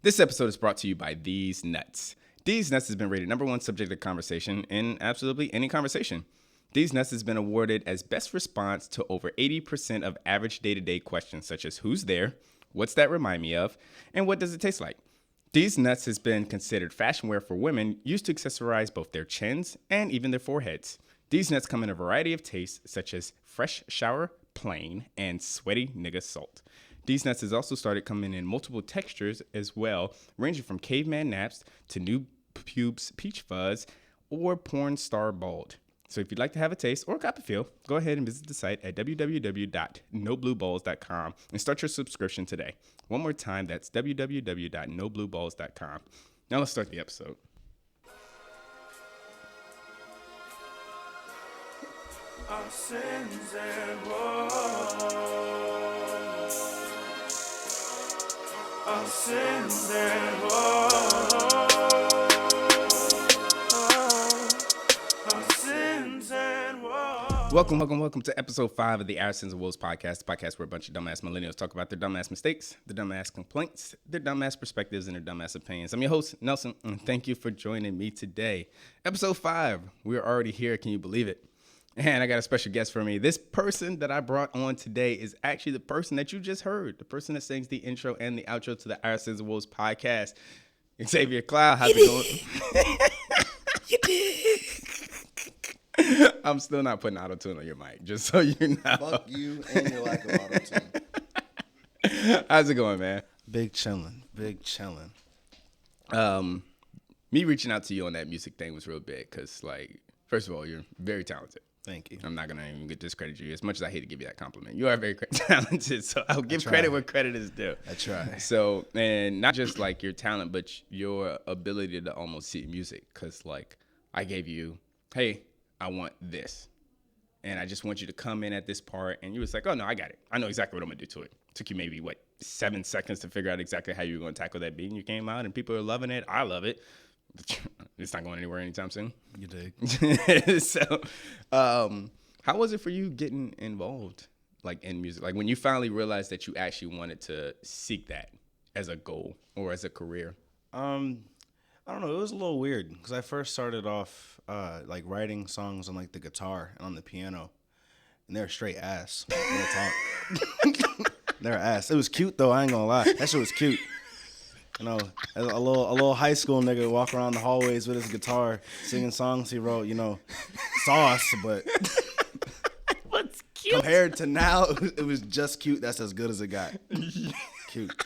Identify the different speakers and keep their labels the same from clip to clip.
Speaker 1: This episode is brought to you by These Nuts. These Nuts has been rated #1 subject of conversation in absolutely any conversation. These Nuts has been awarded as best response to over 80% of average day-to-day questions such as who's there, what's that remind me of, and what does it taste like. These Nuts has been considered fashion wear for women used to accessorize both their chins and even their foreheads. These Nuts come in a variety of tastes such as fresh shower, plain, and sweaty nigga salt. These Nuts has also started coming in multiple textures as well, ranging from caveman naps to new pubes peach fuzz or porn star bald. So if you'd like to have a taste or cop a feel, go ahead and visit the site at www.noblueballs.com and start your subscription today. One more time, that's www.noblueballs.com. Now let's start the episode.
Speaker 2: Our sins and woes. Our sins and woes. Our sins and woes.
Speaker 1: Welcome to episode 5 of the Our Sins and Woes podcast, the podcast where a bunch of dumbass millennials talk about their dumbass mistakes, their dumbass complaints, their dumbass perspectives, and their dumbass opinions. I'm your host, Nelson, and thank you for joining me today. Episode 5, we're already here. Can you believe it? And I got a special guest for me. This person that I brought on today is actually the person that you just heard, the person that sings the intro and the outro to the Our Sins and Woes podcast. Xavier Cloud, how's it going?
Speaker 2: You did.
Speaker 1: I'm still not putting auto-tune on your mic, just so you know.
Speaker 3: Fuck you and your lack of auto-tune.
Speaker 1: How's it going, man?
Speaker 3: Big chillin'.
Speaker 1: Me reaching out to you on that music thing was real big because, like, first of all, you're very talented.
Speaker 3: Thank you.
Speaker 1: I'm not going to even discredit you as much as I hate to give you that compliment. You are very talented, so I'll give credit where credit is due.
Speaker 3: I try.
Speaker 1: So, and not just, like, your talent, but your ability to almost see music because, like, I gave you, hey, I want this. And I just want you to come in at this part, and you was like, oh, no, I got it. I know exactly what I'm going to do to it. Took you maybe, 7 seconds to figure out exactly how you were going to tackle that beat, and you came out, and people are loving it. I love it. It's not going anywhere anytime soon.
Speaker 3: You dig.
Speaker 1: So, how was it for you getting involved, like, in music? Like, when you finally realized that you actually wanted to seek that as a goal or as a career?
Speaker 3: I don't know. It was a little weird because I first started off like writing songs on like the guitar and on the piano, and they're straight ass. Real talk. They're ass. It was cute though. I ain't gonna lie. That shit was cute. You know, a little high school nigga walk around the hallways with his guitar, singing songs he wrote. You know, sauce, but
Speaker 1: What's cute?
Speaker 3: compared to now, it was just cute. That's as good as it got. Cute.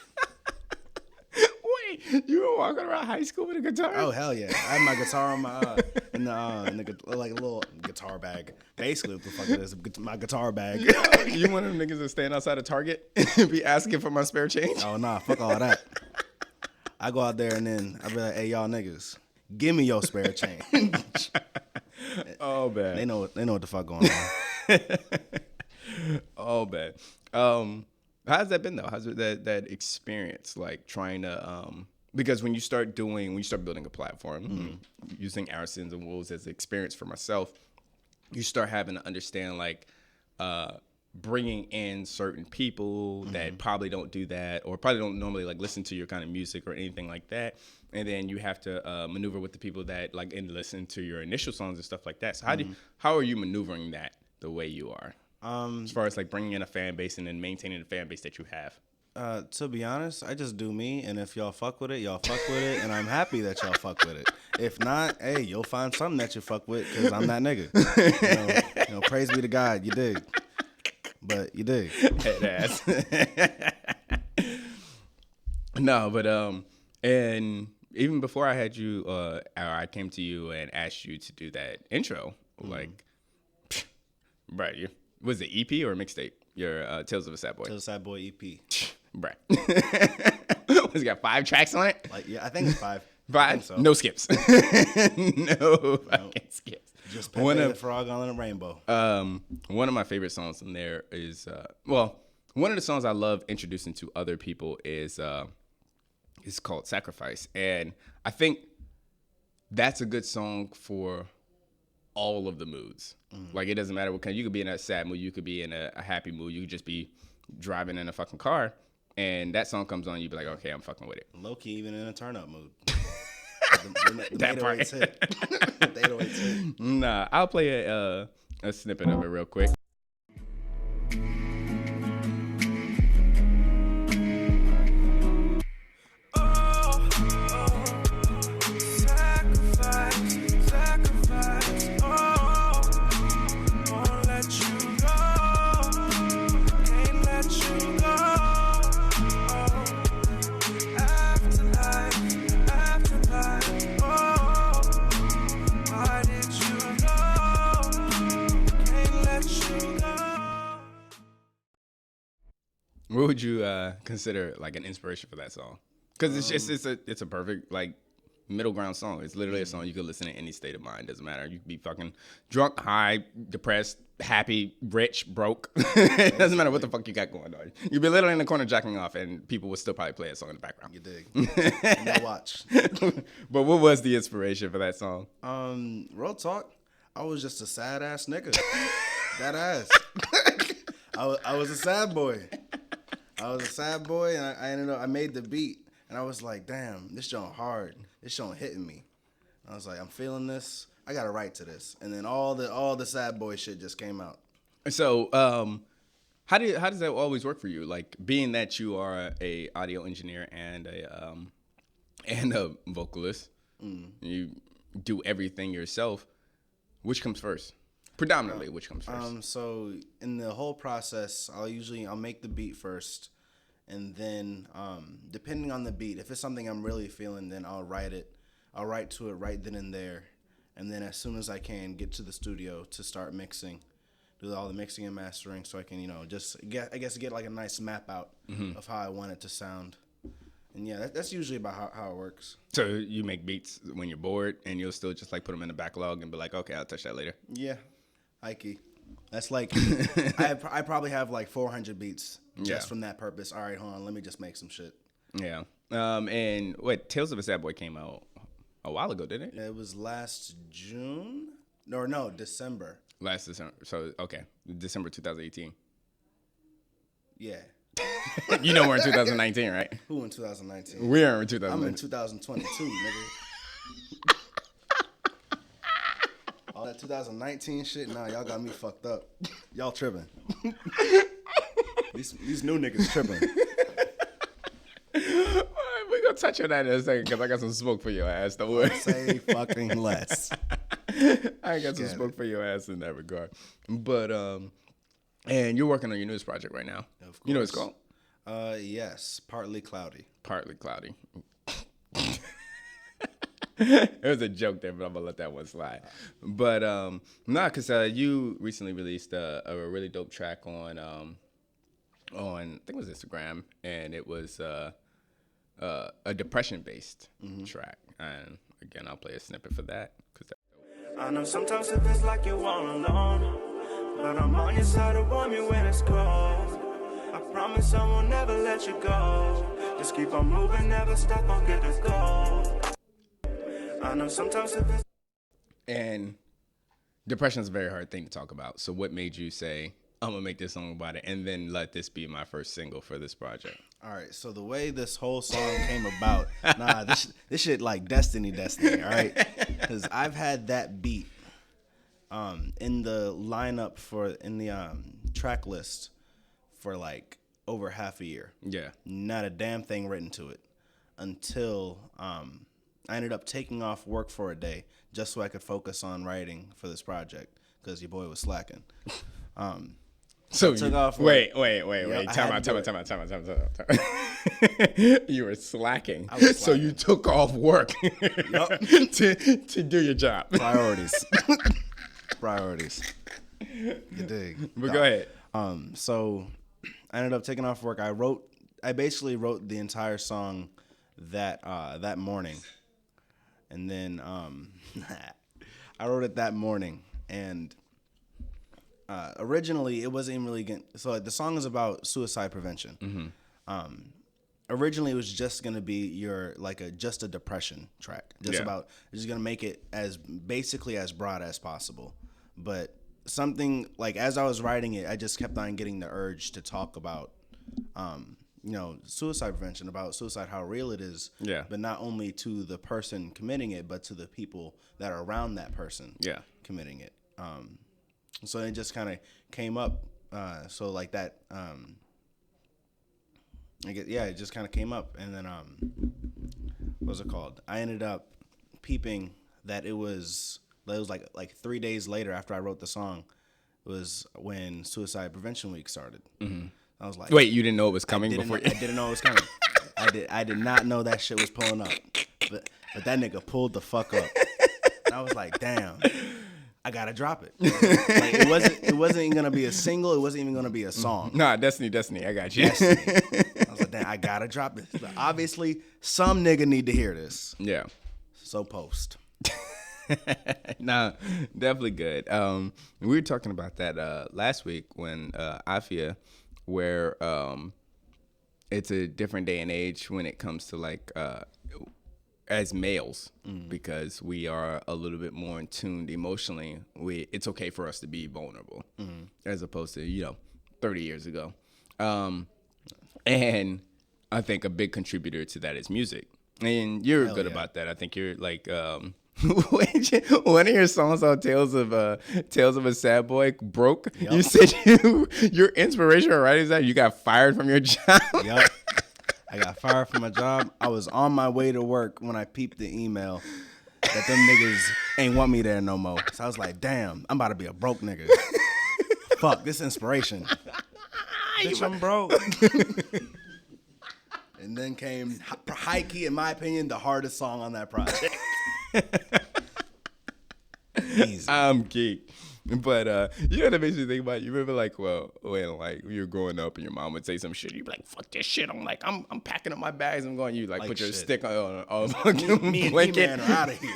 Speaker 1: Wait, you were walking around high school with a guitar?
Speaker 3: Oh hell yeah! I had my guitar on my in the like a little guitar bag. Basically, what the fuck it is, my guitar bag.
Speaker 1: You one of them niggas that stand outside of Target and be asking for my spare change?
Speaker 3: Oh nah, fuck all that. I go out there and then I be like, hey y'all niggas, give me your spare change.
Speaker 1: Oh man,
Speaker 3: They know what the fuck going on.
Speaker 1: Oh man. How's that been though? How's that experience like trying to because when you start building a platform, using Our Sins and Woes as an experience for myself, you start having to understand like bringing in certain people that probably don't do that or probably don't normally like listen to your kind of music or anything like that, and then you have to maneuver with the people that like and listen to your initial songs and stuff like that. So how are you maneuvering that the way you are? As far as like bringing in a fan base and then maintaining the fan base that you have.
Speaker 3: To be honest, I just do me, and if y'all fuck with it, y'all fuck with it, and I'm happy that y'all fuck with it. If not, hey, you'll find something that you fuck with, because I'm that nigga. You know, praise be to God, you dig. But you dig.
Speaker 1: Head ass. No, but and even before I had you, I came to you and asked you to do that intro, like, right, was it EP or mixtape? Your Tales of a Sad Boy.
Speaker 3: Tales of a Sad Boy EP.
Speaker 1: Right. It's got 5 tracks on it?
Speaker 3: Like, yeah, I think it's 5.
Speaker 1: 5?
Speaker 3: So.
Speaker 1: No skips. No fucking skips.
Speaker 3: Just Pepe the Frog on the Rainbow.
Speaker 1: One of my favorite songs in there is, one of the songs I love introducing to other people is called Sacrifice. And I think that's a good song for all of the moods. Like, it doesn't matter what kind. You could be in a sad mood. You could be in a happy mood. You could just be driving in a fucking car. and that song comes on, you be like, okay, I'm fucking with it.
Speaker 3: Low key, even in a turn up mood. The
Speaker 1: That part.
Speaker 3: 808s hit. The 808s hit.
Speaker 1: Nah, I'll play a snippet of it real quick. What would you consider like an inspiration for that song? Because it's a perfect like middle ground song. It's literally a song you could listen to any state of mind. Doesn't matter. You could be fucking drunk, high, depressed, happy, rich, broke. It doesn't matter what the fuck you got going on. You'd be literally in the corner jacking off, and people would still probably play a song in the background.
Speaker 3: You dig? And they'll watch.
Speaker 1: But what was the inspiration for that song?
Speaker 3: Real talk. I was just a sad ass nigga. That ass. I was a sad boy. And I ended up. I made the beat, and I was like, damn, this joint hard. This joint hitting me. I was like, I'm feeling this. I gotta write to this. And then all the sad boy shit just came out.
Speaker 1: So, how does that always work for you? Like, being that you are a audio engineer and a vocalist, you do everything yourself. Which comes first? Predominantly, which comes first?
Speaker 3: So in the whole process, I'll make the beat first, and then depending on the beat, if it's something I'm really feeling, then I'll write it. I'll write to it right then and there, and then as soon as I can, get to the studio to start mixing, do all the mixing and mastering, so I can just get like a nice map out of how I want it to sound. And yeah, that's usually about how it works.
Speaker 1: So you make beats when you're bored, and you'll still just like put them in the backlog and be like, okay, I'll touch that later.
Speaker 3: Yeah. Hikey. That's like I probably have like 400 beats just from that purpose. All right, hold on, let me just make some shit.
Speaker 1: Yeah. And what Tales of a Sad Boy came out a while ago, didn't it?
Speaker 3: It was last June? No, December.
Speaker 1: Last December. So okay, December 2018.
Speaker 3: Yeah.
Speaker 1: You know we're in 2019, right?
Speaker 3: Who in 2019?
Speaker 1: We're in 2019.
Speaker 3: I'm in 2022, nigga. All that 2019 shit, nah, y'all got me fucked up. Y'all tripping. These new niggas tripping.
Speaker 1: All right, we're gonna touch on that in a second because I got some smoke for your ass. Don't worry.
Speaker 3: Say fucking less.
Speaker 1: I got some smoke for your ass in that regard. But and you're working on your newest project right now.
Speaker 3: Of course.
Speaker 1: You know what it's called?
Speaker 3: Yes, Partly Cloudy.
Speaker 1: Partly Cloudy. It was a joke there, but I'm gonna let that one slide. But because you recently released a really dope track on I think it was Instagram, and it was a depression-based track. And again, I'll play a snippet for that.
Speaker 2: I know sometimes it feels like you're all alone, but I'm on your side to warm you when it's cold. I promise I will never let you go. Just keep on moving, never stop, I'll get this goal. I know sometimes it feels.
Speaker 1: And depression is a very hard thing to talk about. So what made you say, I'm going to make this song about it and then let this be my first single for this project?
Speaker 3: All right, so the way this whole song came about, this shit like destiny, all right? Because I've had that beat in the lineup in the track list for like over half a year.
Speaker 1: Yeah.
Speaker 3: Not a damn thing written to it until I ended up taking off work for a day just so I could focus on writing for this project because your boy was slacking.
Speaker 1: So
Speaker 3: took off
Speaker 1: wait.
Speaker 3: Yeah,
Speaker 1: Time out. You were slacking.
Speaker 3: I was
Speaker 1: So
Speaker 3: slacking.
Speaker 1: you took off work to do your job.
Speaker 3: Priorities. You dig?
Speaker 1: But go ahead.
Speaker 3: So I ended up taking off work. I basically wrote the entire song that morning. And then I wrote it that morning, and originally it wasn't even really good. So like, the song is about suicide prevention. Originally it was just gonna be just a depression track, just gonna make it as basically as broad as possible. But something like as I was writing it, I just kept on getting the urge to talk about suicide prevention, about suicide, how real it is.
Speaker 1: Yeah.
Speaker 3: But not only to the person committing it, but to the people that are around that person.
Speaker 1: Yeah.
Speaker 3: Committing it. So it just kind of came up. So like that. It just kind of came up, and then what was it called? I ended up peeping that it was like 3 days later after I wrote the song, was when Suicide Prevention Week started. Mm-hmm. I was like,
Speaker 1: wait, you didn't know it was coming before?
Speaker 3: I didn't know it was coming. I did not know that shit was pulling up, but that nigga pulled the fuck up. And I was like, damn, I gotta drop it. Like, it wasn't gonna be a single. It wasn't even gonna be a song.
Speaker 1: Nah, Destiny, I got you.
Speaker 3: Destiny. I was like, damn, I gotta drop it. But obviously, some nigga need to hear this.
Speaker 1: Yeah.
Speaker 3: So post.
Speaker 1: Nah, definitely good. We were talking about that last week when Afia, where it's a different day and age when it comes to like as males, because we are a little bit more in tuned emotionally. It's okay for us to be vulnerable, as opposed to 30 years ago. And I think a big contributor to that is music, and you're good about that. I think you're like. One of your songs on Tales of a Sad Boy broke. Yep. You said your inspiration for writing that you got fired from your job.
Speaker 3: Yep. I got fired from my job. I was on my way to work when I peeped the email that them niggas ain't want me there no more. So I was like, damn, I'm about to be a broke nigga. Fuck, this inspiration. Bitch, I'm broke. And then came, high key, in my opinion, the hardest song on that project. Easy.
Speaker 1: I'm geek. But you know what makes me think about? You remember when like you were growing up and your mom would say some shit, you'd be like, "Fuck this shit." I'm like, I'm packing up my bags. I'm going. You like put your
Speaker 3: shit.
Speaker 1: stick on a fucking
Speaker 3: me
Speaker 1: blanket.
Speaker 3: and He-Man are out of here.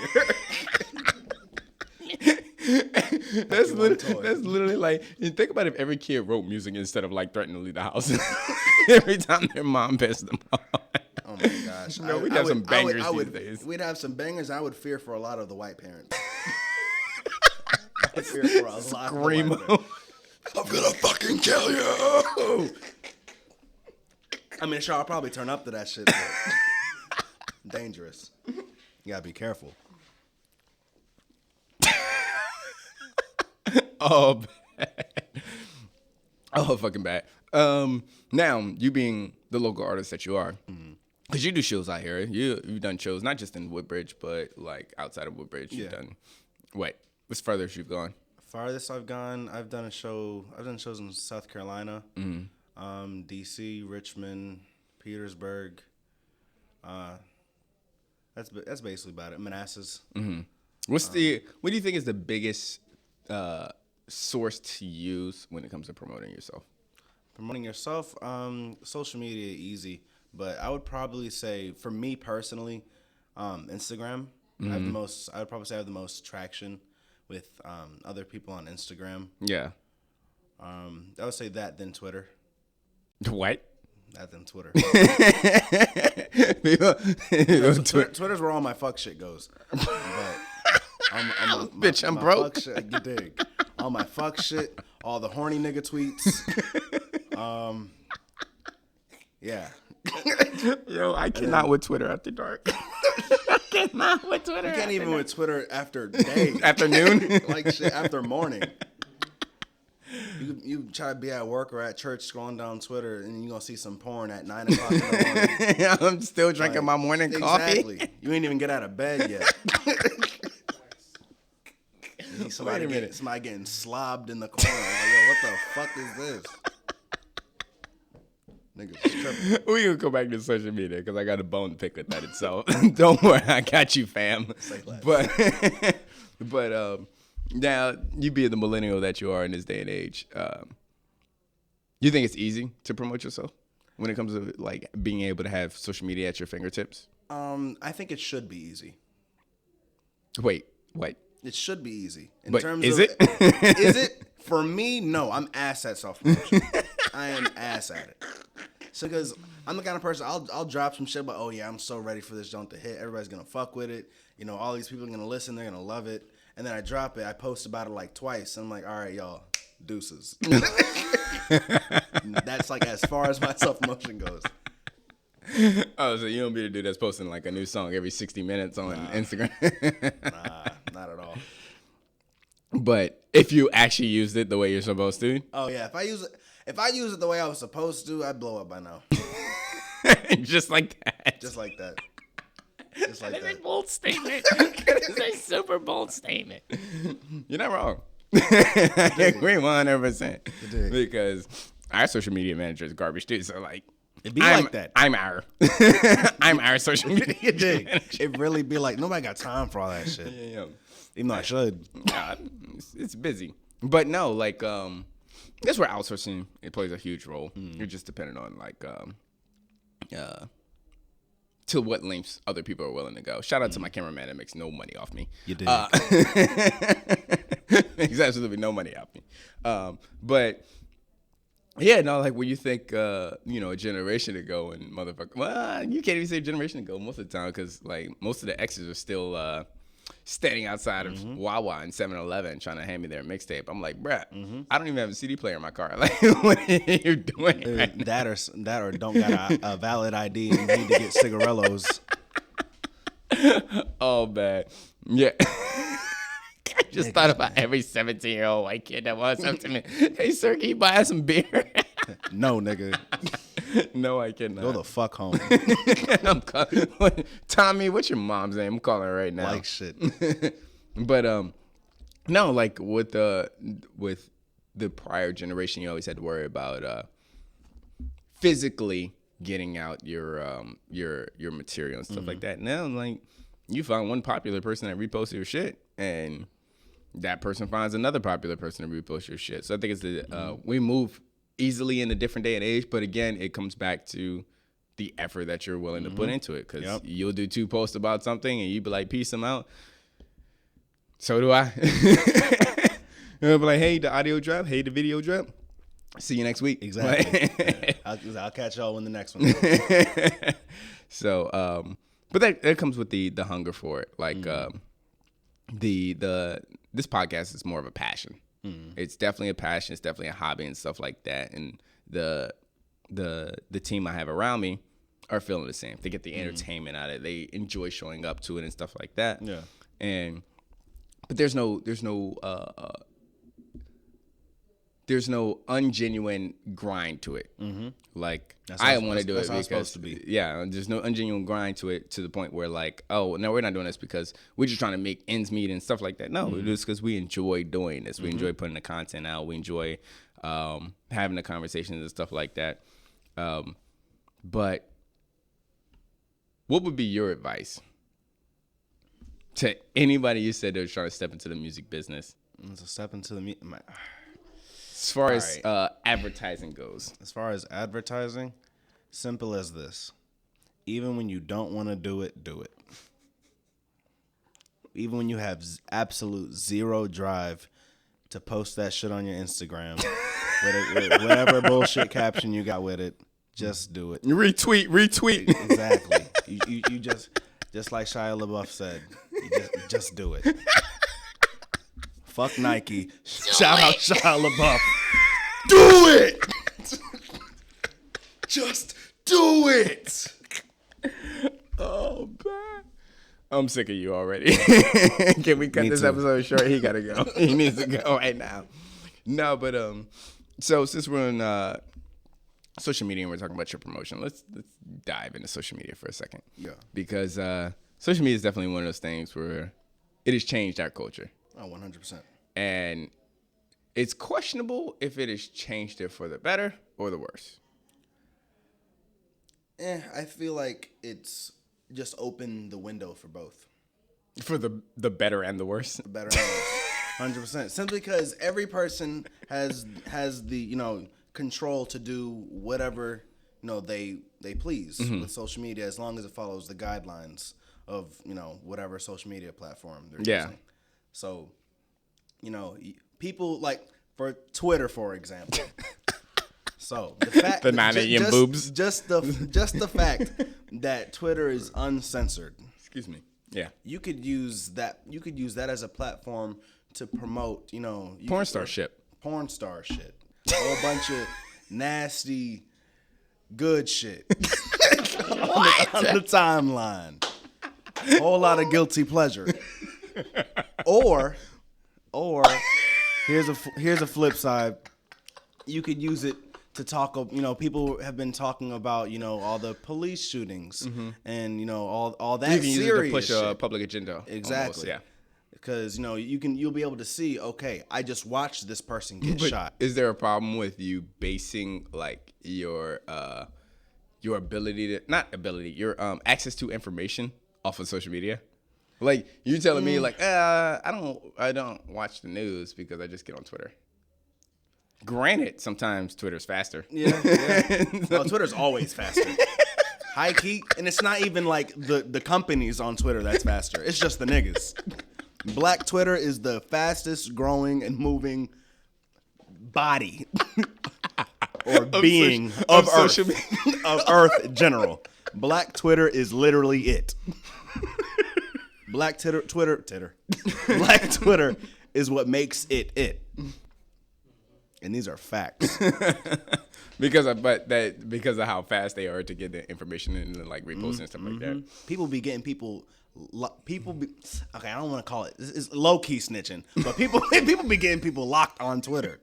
Speaker 1: That's literally like, you think about if every kid wrote music instead of like threatening to leave the house every time their mom pissed them off.
Speaker 3: Oh my gosh.
Speaker 1: We'd have some bangers these days.
Speaker 3: We'd have some bangers. I would fear for a lot of the white parents. I would fear for a lot of the white parents. I'm gonna fucking kill you. I mean, sure, I'll probably turn up to that shit. But dangerous. You gotta be careful.
Speaker 1: Oh, bad. Oh, fucking bad. Now, you being the local artist that you are, because you do shows out here. You've done shows not just in Woodbridge, but like outside of Woodbridge. You've done. What's furthest you've gone?
Speaker 3: Farthest I've gone, I've done shows in South Carolina, DC, Richmond, Petersburg. That's basically about it. Manassas.
Speaker 1: Mm-hmm. What do you think is the biggest source to use when it comes to promoting yourself?
Speaker 3: Promoting yourself, social media, easy. But I would probably say, for me personally, Instagram. I would probably say I have the most traction with other people on Instagram.
Speaker 1: Yeah.
Speaker 3: I would say that, then Twitter.
Speaker 1: What?
Speaker 3: That, then Twitter. Twitter's where all my fuck shit goes. But
Speaker 1: I'm broke.
Speaker 3: Fuck shit, you dig. All my fuck shit, all the horny nigga tweets. Yeah.
Speaker 1: Yo, I cannot with Twitter after dark. I cannot with Twitter.
Speaker 3: You can't even with Twitter after day.
Speaker 1: Afternoon?
Speaker 3: Like shit, after morning. You try to be at work or at church scrolling down Twitter and you're going to see some porn at 9 o'clock in the morning.
Speaker 1: I'm still drinking my morning coffee.
Speaker 3: Exactly. You ain't even get out of bed yet. Somebody getting slobbed in the corner. Like, yo, what the fuck is this? Niggas tripping.
Speaker 1: We gonna go back to social media because I got a bone to pick with that itself. Don't worry, I got you, fam. But now you being the millennial that you are in this day and age, you think it's easy to promote yourself when it comes to like being able to have social media at your fingertips?
Speaker 3: I think it should be easy.
Speaker 1: Wait.
Speaker 3: It should be easy.
Speaker 1: Is it?
Speaker 3: Is it? For me, no. I'm ass at self-promotion. I am ass at it. So, because I'm the kind of person, I'll drop some shit, but oh yeah, I'm so ready for this joint to hit. Everybody's going to fuck with it. You know, all these people are going to listen. They're going to love it. And then I drop it. I post about it like twice. I'm like, all right, y'all, deuces. That's like as far as my self-promotion goes.
Speaker 1: Oh, so you don't be the dude that's posting like a new song every 60 minutes on Instagram?
Speaker 3: Nah, not at all.
Speaker 1: But if you actually used it the way you're supposed to,
Speaker 3: Oh yeah, if I use it the way I was supposed to, I'd blow up by now.
Speaker 1: just like that.
Speaker 3: Just like that. Just like
Speaker 1: That is a
Speaker 3: that.
Speaker 1: bold statement. That is a super bold statement. You're not wrong. I agree 100%. Because our social media manager is garbage too. So like,
Speaker 3: It'd be like that.
Speaker 1: I'm our social media manager.
Speaker 3: It really be like nobody got time for all that shit.
Speaker 1: Yeah.
Speaker 3: Even though I should.
Speaker 1: God, it's busy. But no, like that's where outsourcing it plays a huge role. You're just dependent on like to what lengths other people are willing to go. Shout out to my cameraman that makes no money off me.
Speaker 3: You did.
Speaker 1: Makes absolutely no money off me. But yeah, no, like when you think a generation ago and motherfucker, well, you can't even say a generation ago most of the time because like most of the exes are still standing outside of Wawa and 7-Eleven trying to hand me their mixtape. I'm like, bruh, I don't even have a CD player in my car. Like, what are you doing? Right now?
Speaker 3: That or don't got a valid ID and need to get cigarillos.
Speaker 1: Oh, man. Yeah. I just thought about every 17-year-old white kid that wants up to me. Hey, sir, can you buy us some beer?
Speaker 3: No, nigga.
Speaker 1: No, I cannot.
Speaker 3: Go the fuck home.
Speaker 1: Tommy, what's your mom's name? I'm calling her right now.
Speaker 3: Like shit.
Speaker 1: But no, like with the prior generation, you always had to worry about physically getting out your material and stuff like that. Now, like you find one popular person that reposts your shit, and that person finds another popular person to repost your shit. So I think it's we move easily in a different day and age, but again, it comes back to the effort that you're willing to put into it. Because you'll do 2 posts about something, and you be like, "Peace, I'm out." So do I. I'll be like, "Hey, the audio drop. Hey, the video drop. See you next week."
Speaker 3: Exactly. I'll catch y'all when the next one.
Speaker 1: So, but that comes with the hunger for it. Like this podcast is more of a passion. It's definitely a passion. It's definitely a hobby and stuff like that. And the team I have around me are feeling the same. They get the entertainment out of it. They enjoy showing up to it and stuff like that.
Speaker 3: Yeah.
Speaker 1: But there's no ungenuine grind to it. Like I want to do it because
Speaker 3: supposed to be.
Speaker 1: Yeah, there's no ungenuine grind to it to the point where like, oh no, we're not doing this because we're just trying to make ends meet and stuff like that. No, it's just because we enjoy doing this. We enjoy putting the content out. We enjoy having the conversations and stuff like that. But what would be your advice to anybody you said they were trying to step into the music business?
Speaker 3: It's a step into the
Speaker 1: as far as advertising goes.
Speaker 3: As far as advertising, simple as this. Even when you don't want to do it, do it. Even when you have absolute zero drive to post that shit on your Instagram, with whatever bullshit caption you got with it, just do it.
Speaker 1: Retweet.
Speaker 3: Exactly. You just like Shia LaBeouf said, you just do it. Fuck Nike. Shout out Shia LaBeouf. Do it! Just do it!
Speaker 1: Oh, man. I'm sick of you already. Can we cut this episode short? He gotta go. He needs to go right now. No, but so since we're on social media and we're talking about your promotion, let's dive into social media for a second.
Speaker 3: Yeah.
Speaker 1: Because social media is definitely one of those things where it has changed our culture.
Speaker 3: Oh, 100%.
Speaker 1: And it's questionable if it has changed it for the better or the worse.
Speaker 3: I feel like it's just opened the window for both.
Speaker 1: For the better and the worse?
Speaker 3: The better and the worse. 100%. Simply because every person has the, control to do whatever, they please with social media as long as it follows the guidelines of, whatever social media platform they're using. So, people like for Twitter, for example. So the fact
Speaker 1: the 9 boobs.
Speaker 3: Just the fact that Twitter is uncensored.
Speaker 1: Excuse me. Yeah.
Speaker 3: You could use that as a platform to promote,
Speaker 1: porn star ship.
Speaker 3: porn star shit. A whole bunch of nasty, good shit on the timeline. A whole lot of guilty pleasure. Or here's a flip side. You could use it to talk. People have been talking about all the police shootings and all that.
Speaker 1: You can use it to push
Speaker 3: shit.
Speaker 1: a public agenda.
Speaker 3: Exactly.
Speaker 1: Almost, yeah.
Speaker 3: Because you'll be able to see. Okay, I just watched this person get shot.
Speaker 1: Is there a problem with you basing like your ability to your access to information off of social media? Like you telling me like I don't watch the news because I just get on Twitter. Granted, sometimes Twitter's faster.
Speaker 3: Yeah. Well, Twitter's always faster. High key, and it's not even like the companies on Twitter that's faster. It's just the niggas. Black Twitter is the fastest growing and moving body or being of Earth, social media. Of Earth in general. Black Twitter is literally it. Black Twitter. Black Twitter is what makes it. And these are facts.
Speaker 1: because of how fast they are to get the information and like repost and stuff like that.
Speaker 3: People be getting okay, I don't want to call it. It's low key snitching, but people be getting people locked on Twitter.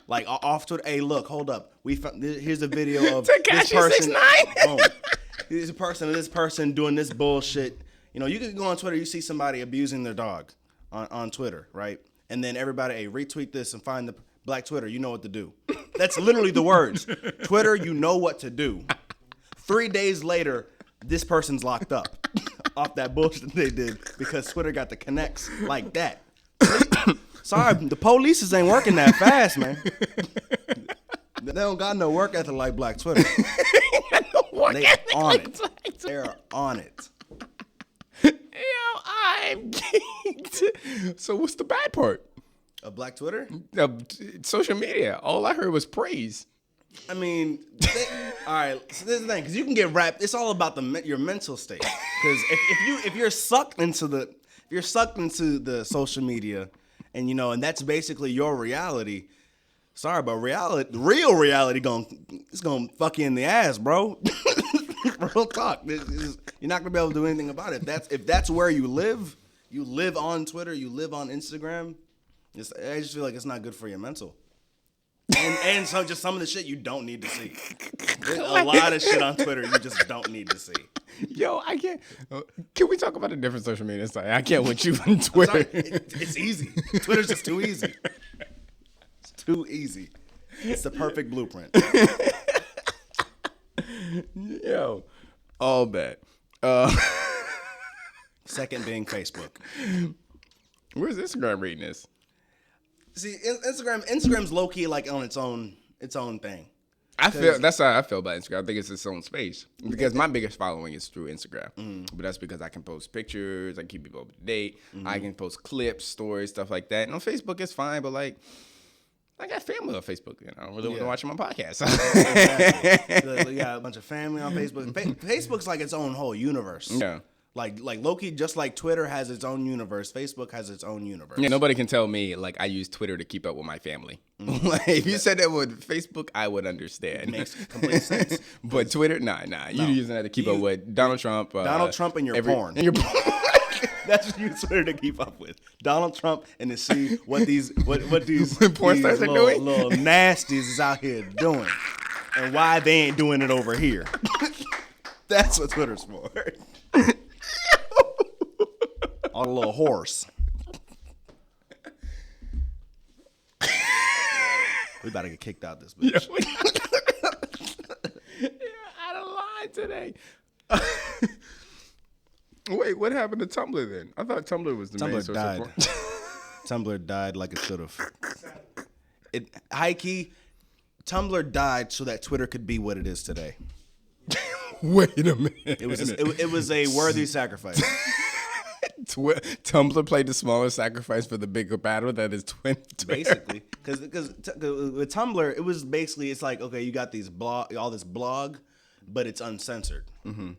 Speaker 3: Like off Twitter. Hey, look, hold up. Here's a video of this person. Here's a person of this person doing this bullshit. You can go on Twitter, you see somebody abusing their dog on Twitter, right? And then everybody, hey, retweet this and find the Black Twitter, you know what to do. That's literally the words. Twitter, you know what to do. 3 days later, this person's locked up off that bullshit they did because Twitter got the connects like that. Sorry, the police ain't working that fast, man. They don't got no work ethic like Black Twitter. They on it. They're on it.
Speaker 1: I'm geeked. So what's the bad part?
Speaker 3: Of Black Twitter?
Speaker 1: Social media. All I heard was praise.
Speaker 3: I mean, all right. So this is the thing, because you can get wrapped. It's all about your mental state. Because if you're sucked into the social media, and that's basically your reality. Sorry, but real reality it's gonna fuck you in the ass, bro. Real talk. You're not gonna be able to do anything about it. If that's where you live on Twitter, you live on Instagram. I just feel like it's not good for your mental. And so just some of the shit you don't need to see. There's a lot of shit on Twitter you just don't need to see.
Speaker 1: Yo, I can't. Can we talk about a different social media site? I can't with you on Twitter.
Speaker 3: It's easy. Twitter's just too easy. It's too easy. It's the perfect blueprint.
Speaker 1: Yo, all bad.
Speaker 3: Second being Facebook.
Speaker 1: Where's Instagram rating this?
Speaker 3: See, Instagram's low key like on its own thing.
Speaker 1: That's how I feel about Instagram. I think it's its own space because my biggest following is through Instagram. But that's because I can post pictures, I keep people up to date, I can post clips, stories, stuff like that. And on Facebook, it's fine, but like I got family on Facebook. I don't really want to watch my podcast.
Speaker 3: Exactly. You got a bunch of family on Facebook. Facebook's like its own whole universe.
Speaker 1: Yeah.
Speaker 3: Like low-key, just like Twitter has its own universe, Facebook has its own universe.
Speaker 1: Yeah, nobody can tell me like I use Twitter to keep up with my family. Like, if you said that with Facebook, I would understand.
Speaker 3: It makes complete sense.
Speaker 1: But Twitter, nah. You're using that to keep up with Donald Trump.
Speaker 3: And your porn.
Speaker 1: And your porn.
Speaker 3: That's what you use Twitter to keep up with. Donald Trump and to see what these
Speaker 1: porn stars are doing.
Speaker 3: Little nasties is out here doing, and why they ain't doing it over here. That's what Twitter's for. On a little horse. We about to get kicked out this bitch.
Speaker 1: Out of line today. Wait, what happened to Tumblr then? I thought Tumblr was the main source of porn.
Speaker 3: Tumblr died like it should have. High key, Tumblr died so that Twitter could be what it is today.
Speaker 1: Wait a minute.
Speaker 3: It was a worthy sacrifice.
Speaker 1: Tumblr played the smaller sacrifice for the bigger battle that is Twitter.
Speaker 3: Basically, because with Tumblr, it was basically, it's like, okay, you got all this blog, but it's uncensored. Mm-hmm.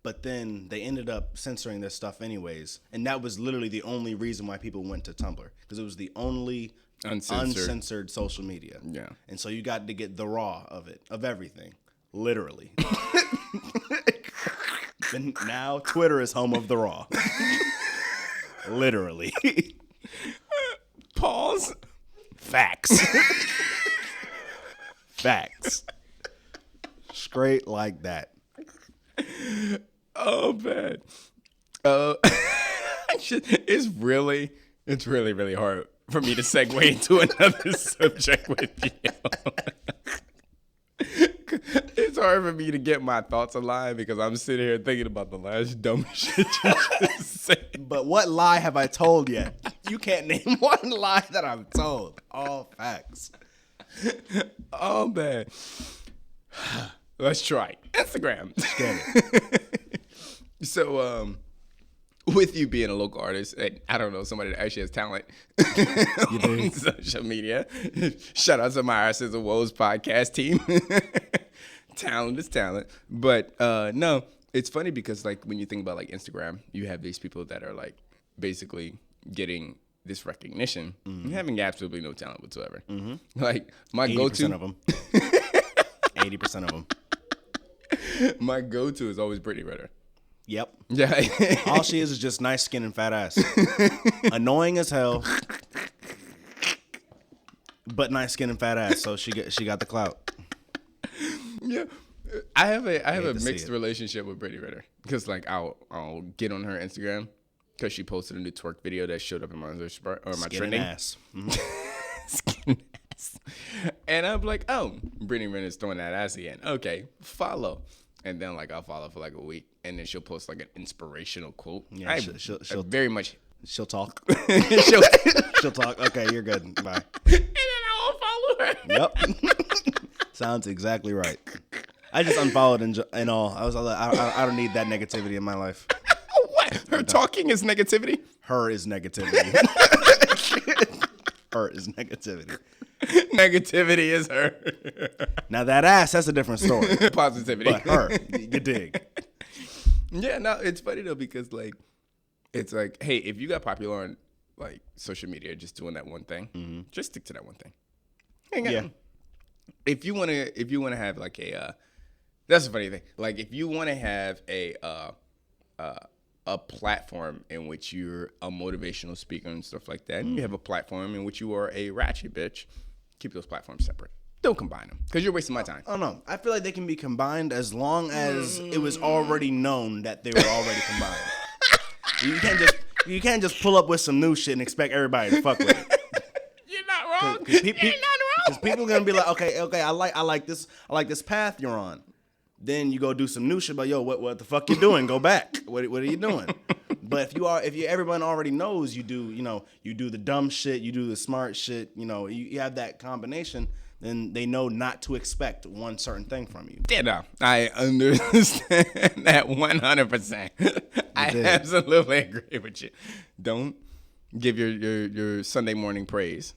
Speaker 3: But then they ended up censoring their stuff anyways, and that was literally the only reason why people went to Tumblr, because it was the only uncensored social media.
Speaker 1: Yeah.
Speaker 3: And so you got to get the raw of it, of everything, literally. And now Twitter is home of the raw. Literally.
Speaker 1: Pause.
Speaker 3: Facts. Facts. Straight like that.
Speaker 1: Oh man. It's really hard for me to segue into another subject with you. It's hard for me to get my thoughts aligned because I'm sitting here thinking about the last dumb shit you just said.
Speaker 3: But what lie have I told yet? You can't name one lie that I've told. All facts.
Speaker 1: Oh man. Let's try Instagram.
Speaker 3: Get it.
Speaker 1: So, with you being a local artist, and I don't know, somebody that actually has talent on social media, shout out to my Artists of Woes podcast team. Talent is talent. But no, it's funny because like when you think about like Instagram, you have these people that are like basically getting this recognition, having absolutely no talent whatsoever. Like my
Speaker 3: 80%
Speaker 1: go-to
Speaker 3: of them. 80% of them.
Speaker 1: My go-to is always Brittany Ritter.
Speaker 3: Yep.
Speaker 1: Yeah.
Speaker 3: All she is just nice skin and fat ass. Annoying as hell. But nice skin and fat ass, so she got the clout.
Speaker 1: Yeah. I have a
Speaker 3: to see
Speaker 1: mixed
Speaker 3: it.
Speaker 1: relationship with Brittany Ritter because like I'll get on her Instagram because she posted a new twerk video that showed up in my search bar or my
Speaker 3: Skin
Speaker 1: trending.
Speaker 3: and ass.
Speaker 1: Skin ass. And I'm like, oh, Brittany Ritter's throwing that ass again. Okay, follow. And then like I'll follow for like a week, and then she'll post like an inspirational quote.
Speaker 3: Yeah,
Speaker 1: she'll very much.
Speaker 3: She'll talk.
Speaker 1: she'll,
Speaker 3: She'll talk. Okay, you're good. Bye.
Speaker 1: and then I'll follow her.
Speaker 3: Yep. Sounds exactly right. I just unfollowed and all. I was like, I don't need that negativity in my life.
Speaker 1: What? Her talking is negativity?
Speaker 3: Her is negativity. Her is negativity.
Speaker 1: Negativity is her.
Speaker 3: Now that ass, that's a different story.
Speaker 1: Positivity.
Speaker 3: But her, you dig.
Speaker 1: Yeah, no, it's funny though because like, it's like, hey, if you got popular on like social media, just doing that one thing, just stick to that one thing.
Speaker 3: Yeah.
Speaker 1: If you wanna have like a, that's a funny thing. Like if you wanna have a platform in which you're a motivational speaker and stuff like that, and you have a platform in which you are a ratchet bitch, keep those platforms separate. Don't combine them because you're wasting my time.
Speaker 3: I don't know. I feel like they can be combined as long as it was already known that they were already combined. You can't just pull up with some new shit and expect everybody to fuck with it.
Speaker 1: You're not wrong.
Speaker 3: Because
Speaker 1: You're not wrong.
Speaker 3: people are gonna be like, okay, I like this path you're on. Then you go do some new shit, but yo, what the fuck you doing? Go back. What are you doing? But if everyone already knows you do the dumb shit, you do the smart shit, you have that combination, then they know not to expect one certain thing from you.
Speaker 1: Yeah, no, I understand that 100%. I absolutely agree with you. Don't give your Sunday morning praise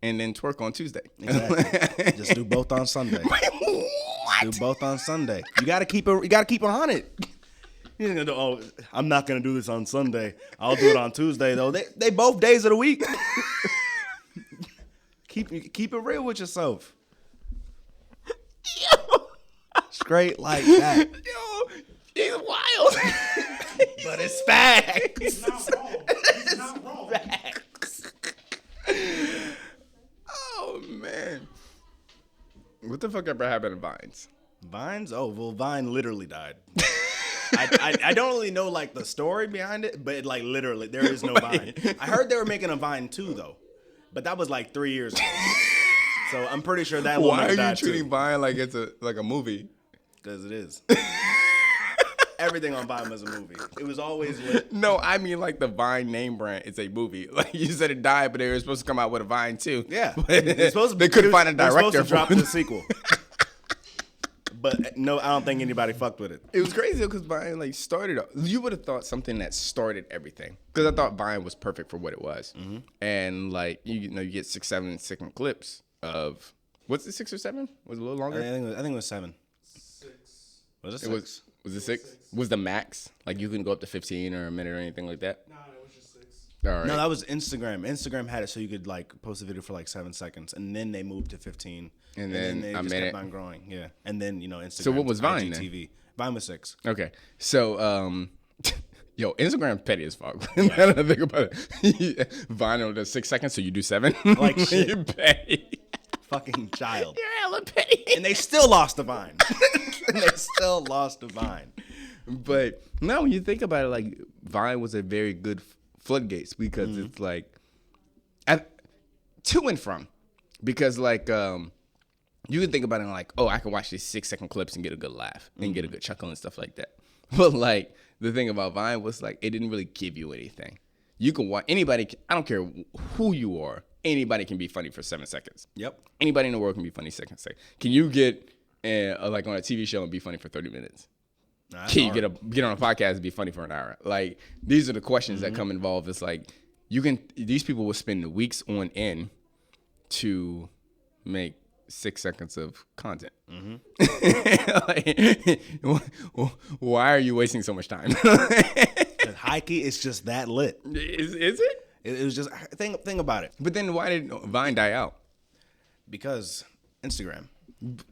Speaker 1: and then twerk on Tuesday.
Speaker 3: Exactly. Just do both on Sunday.
Speaker 1: What?
Speaker 3: Do both on Sunday. You gotta keep it on it. You're gonna do, oh, I'm not gonna do this on Sunday. I'll do it on Tuesday though. They both days of the week. Keep it real with yourself.
Speaker 1: Yo.
Speaker 3: Straight like that.
Speaker 1: Yo, he's wild.
Speaker 3: But it's facts.
Speaker 4: He's not wrong. He's not wrong.
Speaker 1: Facts. Oh man. What the fuck ever happened to Vines?
Speaker 3: Vines? Oh, well, Vine literally died. I don't really know like the story behind it, but like literally there is no Vine. I heard they were making a Vine 2 though, but that was like 3 years ago. So I'm pretty sure that one
Speaker 1: Why are you
Speaker 3: died
Speaker 1: treating
Speaker 3: too.
Speaker 1: Vine like it's a movie?
Speaker 3: Because it is. Everything on Vine was a movie. It was always lit.
Speaker 1: No, I mean like the Vine name brand is a movie. Like you said it died, but they were supposed to come out with a Vine too.
Speaker 3: Yeah,
Speaker 1: They couldn't find a director
Speaker 3: to drop
Speaker 1: for
Speaker 3: the
Speaker 1: it.
Speaker 3: sequel. But no, I don't think anybody fucked with it.
Speaker 1: It was crazy because Vine like started. You would have thought something that started everything because I thought Vine was perfect for what it was, and like you get 6, 7 second clips of what's it 6 or 7? Was it a little longer?
Speaker 3: I think it was 7.
Speaker 4: 6.
Speaker 3: Was it 6?
Speaker 1: Was it 6? Was the max like you couldn't go up to 15 or a minute or anything like that?
Speaker 4: Nah, it was just 6.
Speaker 1: All right.
Speaker 3: No, that was Instagram. Instagram had it so you could like post a video for like 7 seconds, and then they moved to 15,
Speaker 1: And then
Speaker 3: they
Speaker 1: a
Speaker 3: just
Speaker 1: minute.
Speaker 3: kept on growing. Yeah, and then Instagram.
Speaker 1: So what was Vine then?
Speaker 3: IGTV. Vine was 6.
Speaker 1: Okay. So, yo, Instagram's petty as fuck. Now that I think about it. Vine does 6 seconds, so you do 7.
Speaker 3: Like shit.
Speaker 1: You're petty.
Speaker 3: Fucking child.
Speaker 1: You're hella petty.
Speaker 3: And they still lost the Vine.
Speaker 1: But no, when you think about it, like Vine was a very good floodgates because it's like to and from, because like you can think about it like, oh, I can watch these 6-second clips and get a good laugh and get a good chuckle and stuff like that. But like the thing about Vine was like it didn't really give you anything. You can watch anybody. I don't care who you are. Anybody can be funny for 7 seconds.
Speaker 3: Yep.
Speaker 1: Anybody in the world can be funny seconds. Can you get like on a TV show and be funny for 30 minutes?
Speaker 3: Nah,
Speaker 1: Can you get on a podcast and be funny for an hour? Like these are the questions that come involved. It's like these people will spend weeks on end to make 6 seconds of content. Like, why are you wasting so much time?
Speaker 3: High key, it's just that lit.
Speaker 1: Is it?
Speaker 3: It was just think about it.
Speaker 1: But then why did Vine die out?
Speaker 3: Because Instagram.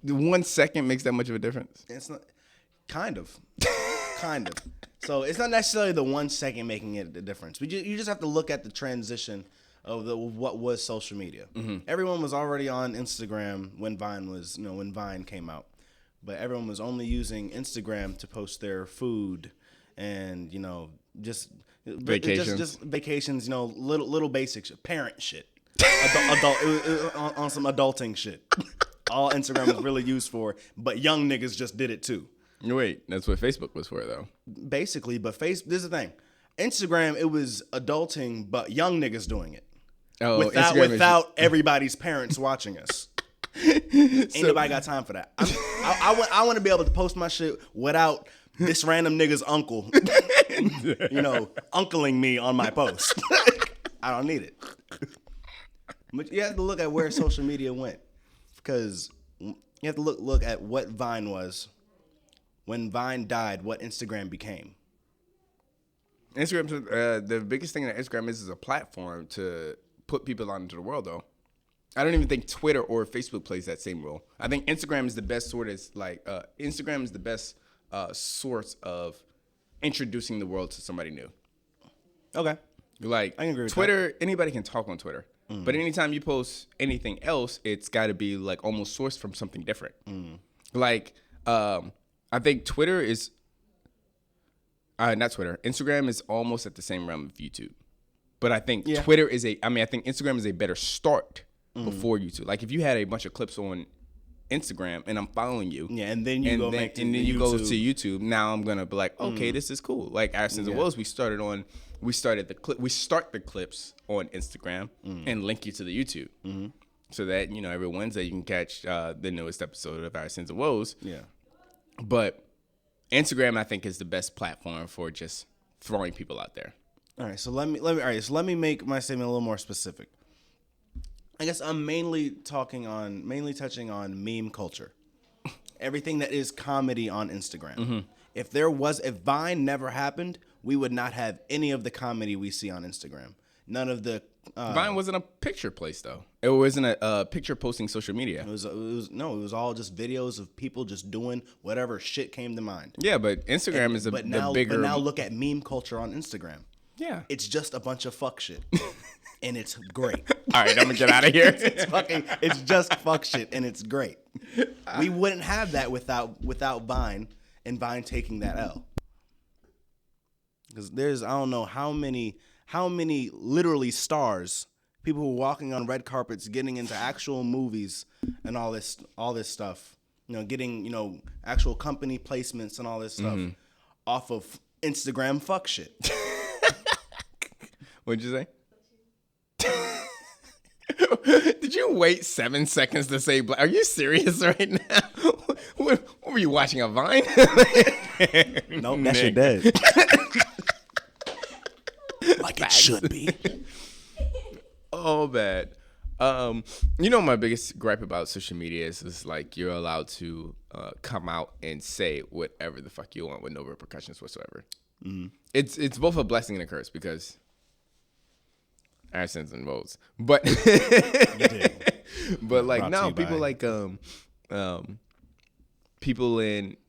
Speaker 1: The 1 second makes that much of a difference.
Speaker 3: It's not kind of. So it's not necessarily the 1 second making it a difference. You just have to look at the transition of what was social media. Everyone was already on Instagram when Vine came out, but everyone was only using Instagram to post their food and just
Speaker 1: Vacations.
Speaker 3: just vacations. Little basic shit, parent shit, adult on some adulting shit. All Instagram was really used for, but young niggas just did it too.
Speaker 1: Wait, that's what Facebook was for, though.
Speaker 3: Basically, but this is the thing. Instagram, it was adulting, but young niggas doing it.
Speaker 1: Oh,
Speaker 3: without everybody's parents watching us. Ain't nobody got time for that. I want to be able to post my shit without this random nigga's uncle, uncling me on my post. I don't need it. But you have to look at where social media went, because you have to look at what Vine was. When Vine died, what Instagram became.
Speaker 1: Instagram, the biggest thing that Instagram is a platform to put people out into the world, though. I don't even think Twitter or Facebook plays that same role. I think Instagram is the best Instagram is the best source of introducing the world to somebody new.
Speaker 3: Okay.
Speaker 1: Like,
Speaker 3: I can agree with
Speaker 1: Twitter, anybody can talk on Twitter. But anytime you post anything else, it's got to be like almost sourced from something different. Like, I think Twitter is, not Twitter. Instagram is almost at the same realm of YouTube, but I think Twitter is I think Instagram is a better start before YouTube. Like if you had a bunch of clips on Instagram and I'm following you,
Speaker 3: and then you go to
Speaker 1: YouTube. Now I'm gonna be like, okay, this is cool. Like since it was, we start the clips on Instagram and link you to the YouTube. So that every Wednesday you can catch the newest episode of Our Sins and Woes.
Speaker 3: Yeah.
Speaker 1: But Instagram, I think, is the best platform for just throwing people out there.
Speaker 3: All right, so let me make my statement a little more specific. I guess I'm mainly touching on meme culture, everything that is comedy on Instagram. If Vine never happened, we would not have any of the comedy we see on Instagram. None of the
Speaker 1: Vine wasn't a picture place though. It wasn't a picture posting social media.
Speaker 3: It was all just videos of people just doing whatever shit came to mind.
Speaker 1: Yeah, but Instagram is the bigger.
Speaker 3: But now look at meme culture on Instagram.
Speaker 1: Yeah,
Speaker 3: it's just a bunch of fuck shit, and it's great.
Speaker 1: All right, I'm gonna get out of here.
Speaker 3: It's just fuck shit, and it's great. We wouldn't have that without Vine and Vine taking that L. Because there's I don't know how many literally stars, people who are walking on red carpets, getting into actual movies and all this stuff, getting actual company placements and all this stuff off of Instagram fuck shit.
Speaker 1: What'd you say? Did you wait 7 seconds to say black? Are you serious right now? What were you watching, a Vine?
Speaker 3: Nope, that shit dead. Like it should be.
Speaker 1: Oh, bad. My biggest gripe about social media is like you're allowed to come out and say whatever the fuck you want with no repercussions whatsoever. It's both a blessing and a curse because AdSense and Woes. But but like
Speaker 3: Brought to
Speaker 1: no,
Speaker 3: you
Speaker 1: people
Speaker 3: by-
Speaker 1: like people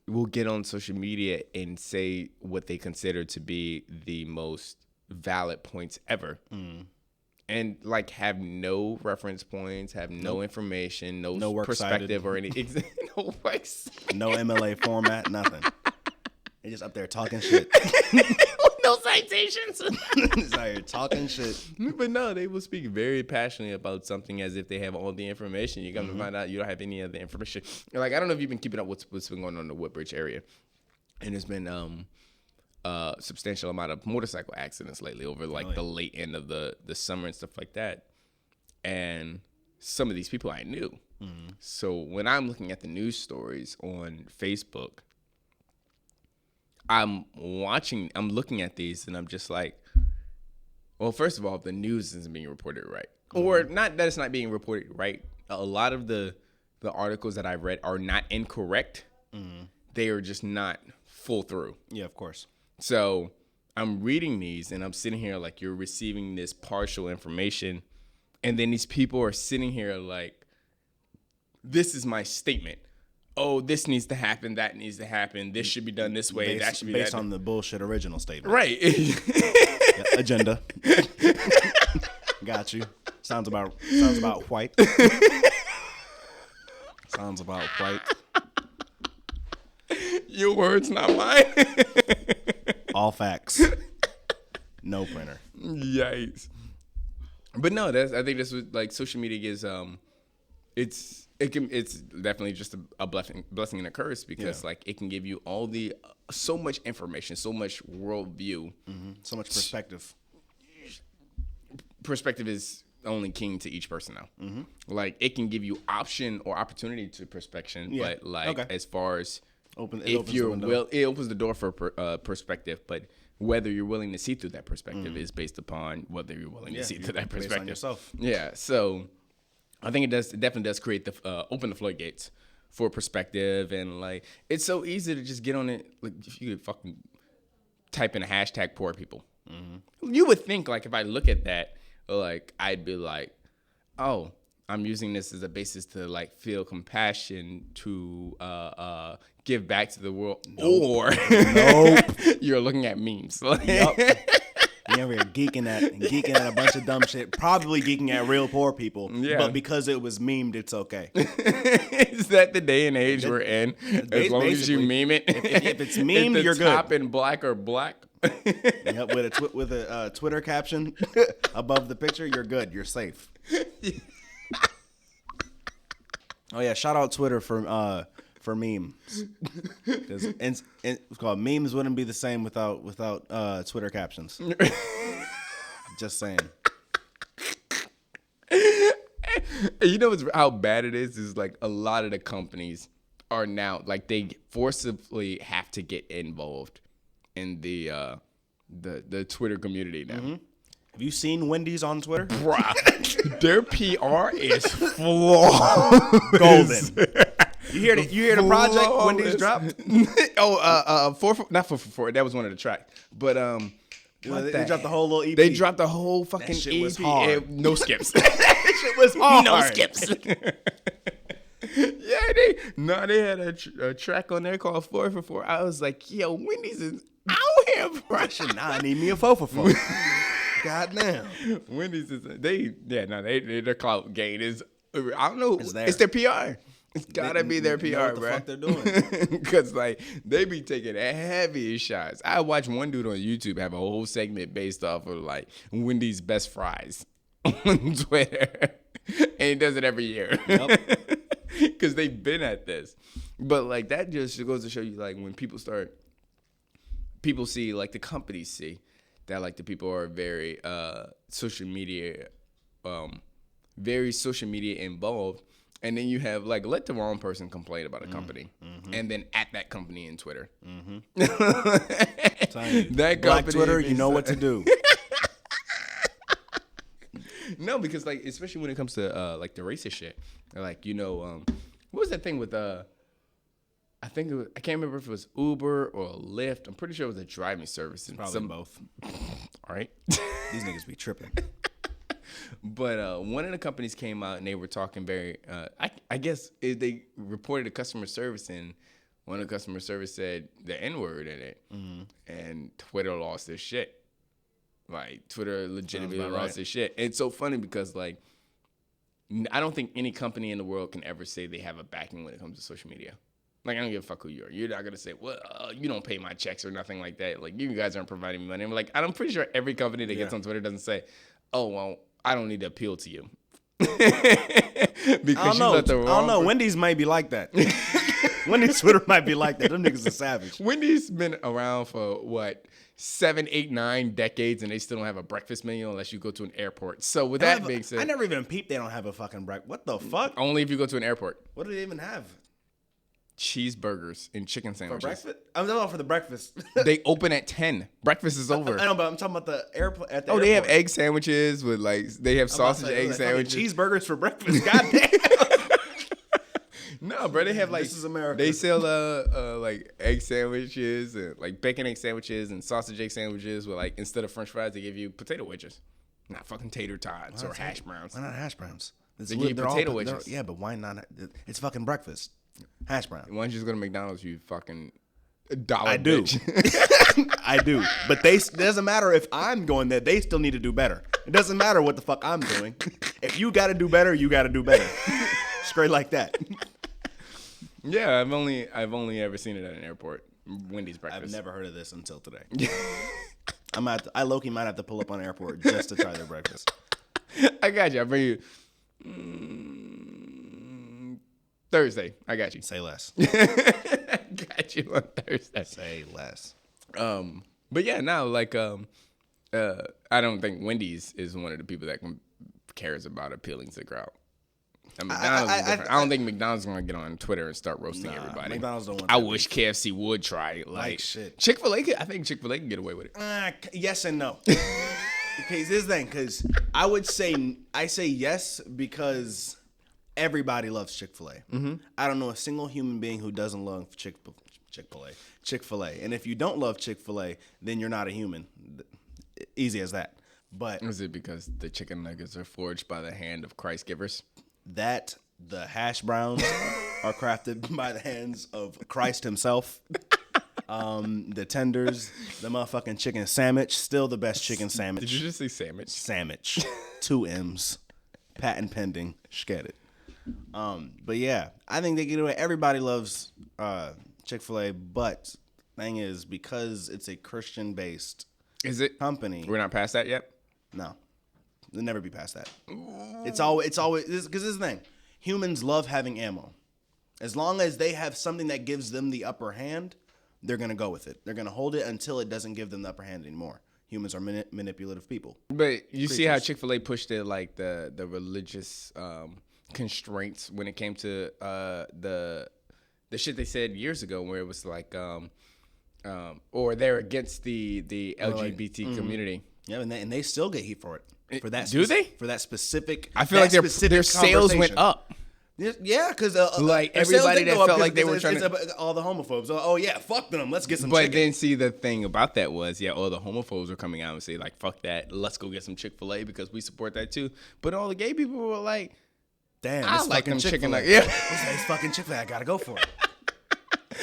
Speaker 1: will get on social media and say what they consider to be the most valid points ever. And like have no reference points, have no information, no
Speaker 3: works
Speaker 1: perspective
Speaker 3: cited.
Speaker 1: or any no works.
Speaker 3: No MLA format, nothing. They just up there talking shit.
Speaker 1: No citations.
Speaker 3: Just out here talking shit.
Speaker 1: But no, they will speak very passionately about something as if they have all the information. You come
Speaker 3: Mm-hmm.
Speaker 1: to find out you don't have any of the information. Like, I don't know if you've been keeping up what's been going on in the Woodbridge area. And there's been a substantial amount of motorcycle accidents lately over like the late end of the summer and stuff like that. And some of these people I knew. So when I'm looking at the news stories on Facebook, I'm looking at these and I'm just like, well, first of all, the news isn't being reported right. Or not that it's not being reported right. A lot of the articles that I've read are not incorrect. They are just not full through.
Speaker 3: Yeah, of course.
Speaker 1: So I'm reading these and I'm sitting here like you're receiving this partial information. And then these people are sitting here like, this is my statement. Oh, this needs to happen. That needs to happen. This should be done this way. That should be
Speaker 3: based
Speaker 1: that.
Speaker 3: on the bullshit original statement.
Speaker 1: Right.
Speaker 3: Yeah, agenda. Got you. Sounds about white. Sounds about white.
Speaker 1: Your words, not mine.
Speaker 3: All facts. No printer.
Speaker 1: Yikes. But no, I think that's what like social media gives. It's definitely just a blessing and a curse because like it can give you all the so much information, so much worldview,
Speaker 3: So much perspective.
Speaker 1: Perspective is only king to each person now. Like it can give you option or opportunity to perspection,
Speaker 3: Yeah.
Speaker 1: but like
Speaker 3: Okay.
Speaker 1: as far as
Speaker 3: It opens
Speaker 1: it opens the door for perspective, but whether you're willing to see through that perspective is based upon whether you're willing to see through that
Speaker 3: based on
Speaker 1: perspective.
Speaker 3: yourself.
Speaker 1: Yeah, so I think it definitely does create the open the floodgates for perspective, and like it's so easy to just get on it. Like if you could fucking type in a hashtag poor people, you would think like if I look at that, like I'd be like, oh, I'm using this as a basis to like feel compassion to give back to the world, or you're looking at memes.
Speaker 3: Yup. You over here geeking at a bunch of dumb shit. Probably geeking at real poor people.
Speaker 1: Yeah.
Speaker 3: But because it was memed, it's okay.
Speaker 1: Is that the day and age we're in? As long as you
Speaker 3: basically,
Speaker 1: meme it,
Speaker 3: if it's memed,
Speaker 1: the
Speaker 3: you're good.
Speaker 1: top in black or black.
Speaker 3: Yep, with a Twitter caption above the picture, you're good. You're safe. Oh yeah, shout out Twitter for memes. Because it's called memes wouldn't be the same without Twitter captions. Just saying.
Speaker 1: You know how bad it is like a lot of the companies are now like they forcibly have to get involved in the Twitter community now.
Speaker 3: Have you seen Wendy's on Twitter?
Speaker 1: Bruh, their PR is flawless.
Speaker 3: Golden. You hear the project
Speaker 1: Flawless.
Speaker 3: Wendy's dropped?
Speaker 1: Not 444. That was one of the tracks. But
Speaker 3: They dropped the whole little EP.
Speaker 1: They dropped the whole fucking
Speaker 3: shit was
Speaker 1: EP.
Speaker 3: hard.
Speaker 1: No skips.
Speaker 3: That shit was hard.
Speaker 1: No skips. Yeah, they had a track on there called 444. I was like, yo, Wendy's is out here, bro.
Speaker 3: Shit, now I need me a 444. God damn.
Speaker 1: Wendy's is their clout gain is I don't know.
Speaker 3: there.
Speaker 1: It's their PR. It's gotta be their PR,
Speaker 3: know what the
Speaker 1: bro.
Speaker 3: fuck they're doing.
Speaker 1: Because like they be taking heavy shots. I watched one dude on YouTube have a whole segment based off of like Wendy's best fries on Twitter, and he does it every year. Because they've been at this. But like that just goes to show you like when people see like the companies see that like the people are very social media involved. And then you have like let the wrong person complain about a company, and then at that company in Twitter. That
Speaker 3: Black
Speaker 1: company
Speaker 3: Twitter, you know what to do.
Speaker 1: No, because like especially when it comes to like the racist shit, like what was that thing with I think I can't remember if it was Uber or Lyft. I'm pretty sure it was a driving service.
Speaker 3: Probably both.
Speaker 1: All right.
Speaker 3: These niggas be tripping.
Speaker 1: But one of the companies came out and they were talking very. I guess they reported a customer service and one of the customer service said the N-word in it, and Twitter lost their shit. Like Twitter legitimately lost their shit. And it's so funny because like I don't think any company in the world can ever say they have a backing when it comes to social media. Like, I don't give a fuck who you are. You're not going to say, well, you don't pay my checks or nothing like that. Like, you guys aren't providing me money. I'm like, I'm pretty sure every company that gets on Twitter doesn't say, oh, well, I don't need to appeal to you. Because
Speaker 3: I don't know. Wendy's might be like that. Wendy's Twitter might be like that. Them niggas are savage.
Speaker 1: Wendy's been around for, 7, 8, 9 decades, and they still don't have a breakfast menu unless you go to an airport. So with that being said,
Speaker 3: I never even peeped they don't have a fucking breakfast. What the fuck?
Speaker 1: Only if you go to an airport.
Speaker 3: What do they even have?
Speaker 1: Cheeseburgers and chicken sandwiches.
Speaker 3: For breakfast? I'm talking about for the breakfast.
Speaker 1: They open at 10. Breakfast is over.
Speaker 3: I know, but I'm talking about the airport.
Speaker 1: They have egg sandwiches with they have sausage egg sandwiches.
Speaker 3: Cheeseburgers for breakfast. Goddamn.
Speaker 1: No, bro, they have
Speaker 3: this is America.
Speaker 1: They sell egg sandwiches and bacon egg sandwiches and sausage egg sandwiches with instead of French fries they give you potato wedges, not fucking tater tots or hash browns.
Speaker 3: Why not hash browns?
Speaker 1: They give you potato wedges.
Speaker 3: Yeah, but why not? It's fucking breakfast. Hash brown.
Speaker 1: Why don't you just go to McDonald's? You fucking dollar.
Speaker 3: I do.
Speaker 1: Bitch.
Speaker 3: I do. But it doesn't matter if I'm going there. They still need to do better. It doesn't matter what the fuck I'm doing. If you got to do better, you got to do better. Straight like that.
Speaker 1: Yeah, I've only ever seen it at an airport. Wendy's breakfast.
Speaker 3: I've never heard of this until today. I low-key might have to pull up on an airport just to try their breakfast.
Speaker 1: I got you. I'll bring you Thursday. I got you.
Speaker 3: Say less.
Speaker 1: I got you on Thursday.
Speaker 3: Say less.
Speaker 1: But yeah, no, I don't think Wendy's is one of the people that cares about appealing to the crowd. McDonald's is different. I don't think McDonald's is gonna get on Twitter and start roasting everybody.
Speaker 3: McDonald's don't want
Speaker 1: I wish KFC would try it.
Speaker 3: Like shit.
Speaker 1: Chick-fil-A, I think Chick-fil-A can get away with it.
Speaker 3: Yes and no. Okay, this thing, because I say yes because everybody loves Chick-fil-A. Mm-hmm. I don't know a single human being who doesn't love Chick-fil-A. And if you don't love Chick-fil-A, then you're not a human. Easy as that. But
Speaker 1: is it because the chicken nuggets are forged by the hand of Christ givers?
Speaker 3: That the hash browns are crafted by the hands of Christ himself. The tenders, the motherfucking chicken sandwich, still the best chicken sandwich.
Speaker 1: Did you just say sandwich?
Speaker 3: Sandwich. 2 M's. Patent pending. Get it. But yeah, I think they get away. Everybody loves Chick-fil-A, but thing is, because it's a Christian-based company.
Speaker 1: We're not past that yet?
Speaker 3: No. They'll never be past that. It's always because this is the thing. Humans love having ammo. As long as they have something that gives them the upper hand, they're gonna go with it. They're gonna hold it until it doesn't give them the upper hand anymore. Humans are manipulative people.
Speaker 1: But you see how Chick-fil-A pushed it the religious constraints when it came to the shit they said years ago, where it was or they're against the LGBT community.
Speaker 3: Yeah, and they still get heat for it. For that,
Speaker 1: do they?
Speaker 3: For that specific,
Speaker 1: I feel like their sales went up.
Speaker 3: Yeah, because
Speaker 1: everybody that felt like they were trying to
Speaker 3: all the homophobes. Oh yeah, fuck them. Let's get some.
Speaker 1: But
Speaker 3: chicken.
Speaker 1: then see the thing about that was all the homophobes were coming out and say fuck that. Let's go get some Chick-fil-A because we support that too. But all the gay people were like,
Speaker 3: damn,
Speaker 1: I like them chicken.
Speaker 3: This fucking Chick-fil-A. I gotta go for it.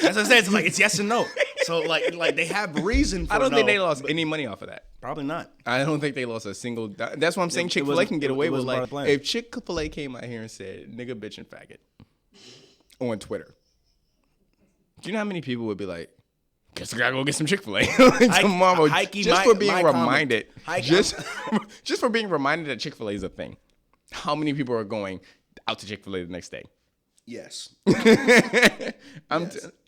Speaker 3: That's what I said. It's yes and no. So like they have reason for it.
Speaker 1: I don't think they lost any money off of that.
Speaker 3: Probably not.
Speaker 1: I don't think they lost a single. That's why I'm saying Chick-fil-A can get away with if Chick-fil-A came out here and said nigga, bitch, and faggot on Twitter. Do you know how many people would be like, guess I gotta go get some Chick-fil-A tomorrow just for being reminded. Just for being reminded that Chick-fil-A is a thing. How many people are going out to Chick-fil-A the next day?
Speaker 3: Yes.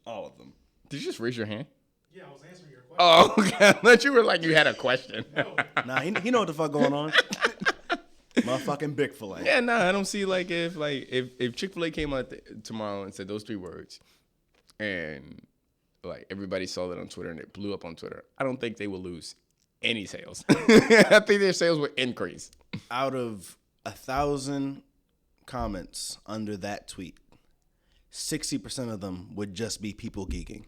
Speaker 3: All of them.
Speaker 1: Did you just raise your hand?
Speaker 4: Yeah, I was answering your question.
Speaker 1: Oh, okay. I thought you were you had a question.
Speaker 4: No.
Speaker 3: Nah, he know what the fuck going on. Motherfucking Big Filet.
Speaker 1: Yeah, I don't see if Chick-fil-A came out tomorrow and said those 3 words, and everybody saw that on Twitter and it blew up on Twitter. I don't think they will lose any sales. I think their sales will increase.
Speaker 3: Out of 1,000 comments under that tweet, 60% of them would just be people geeking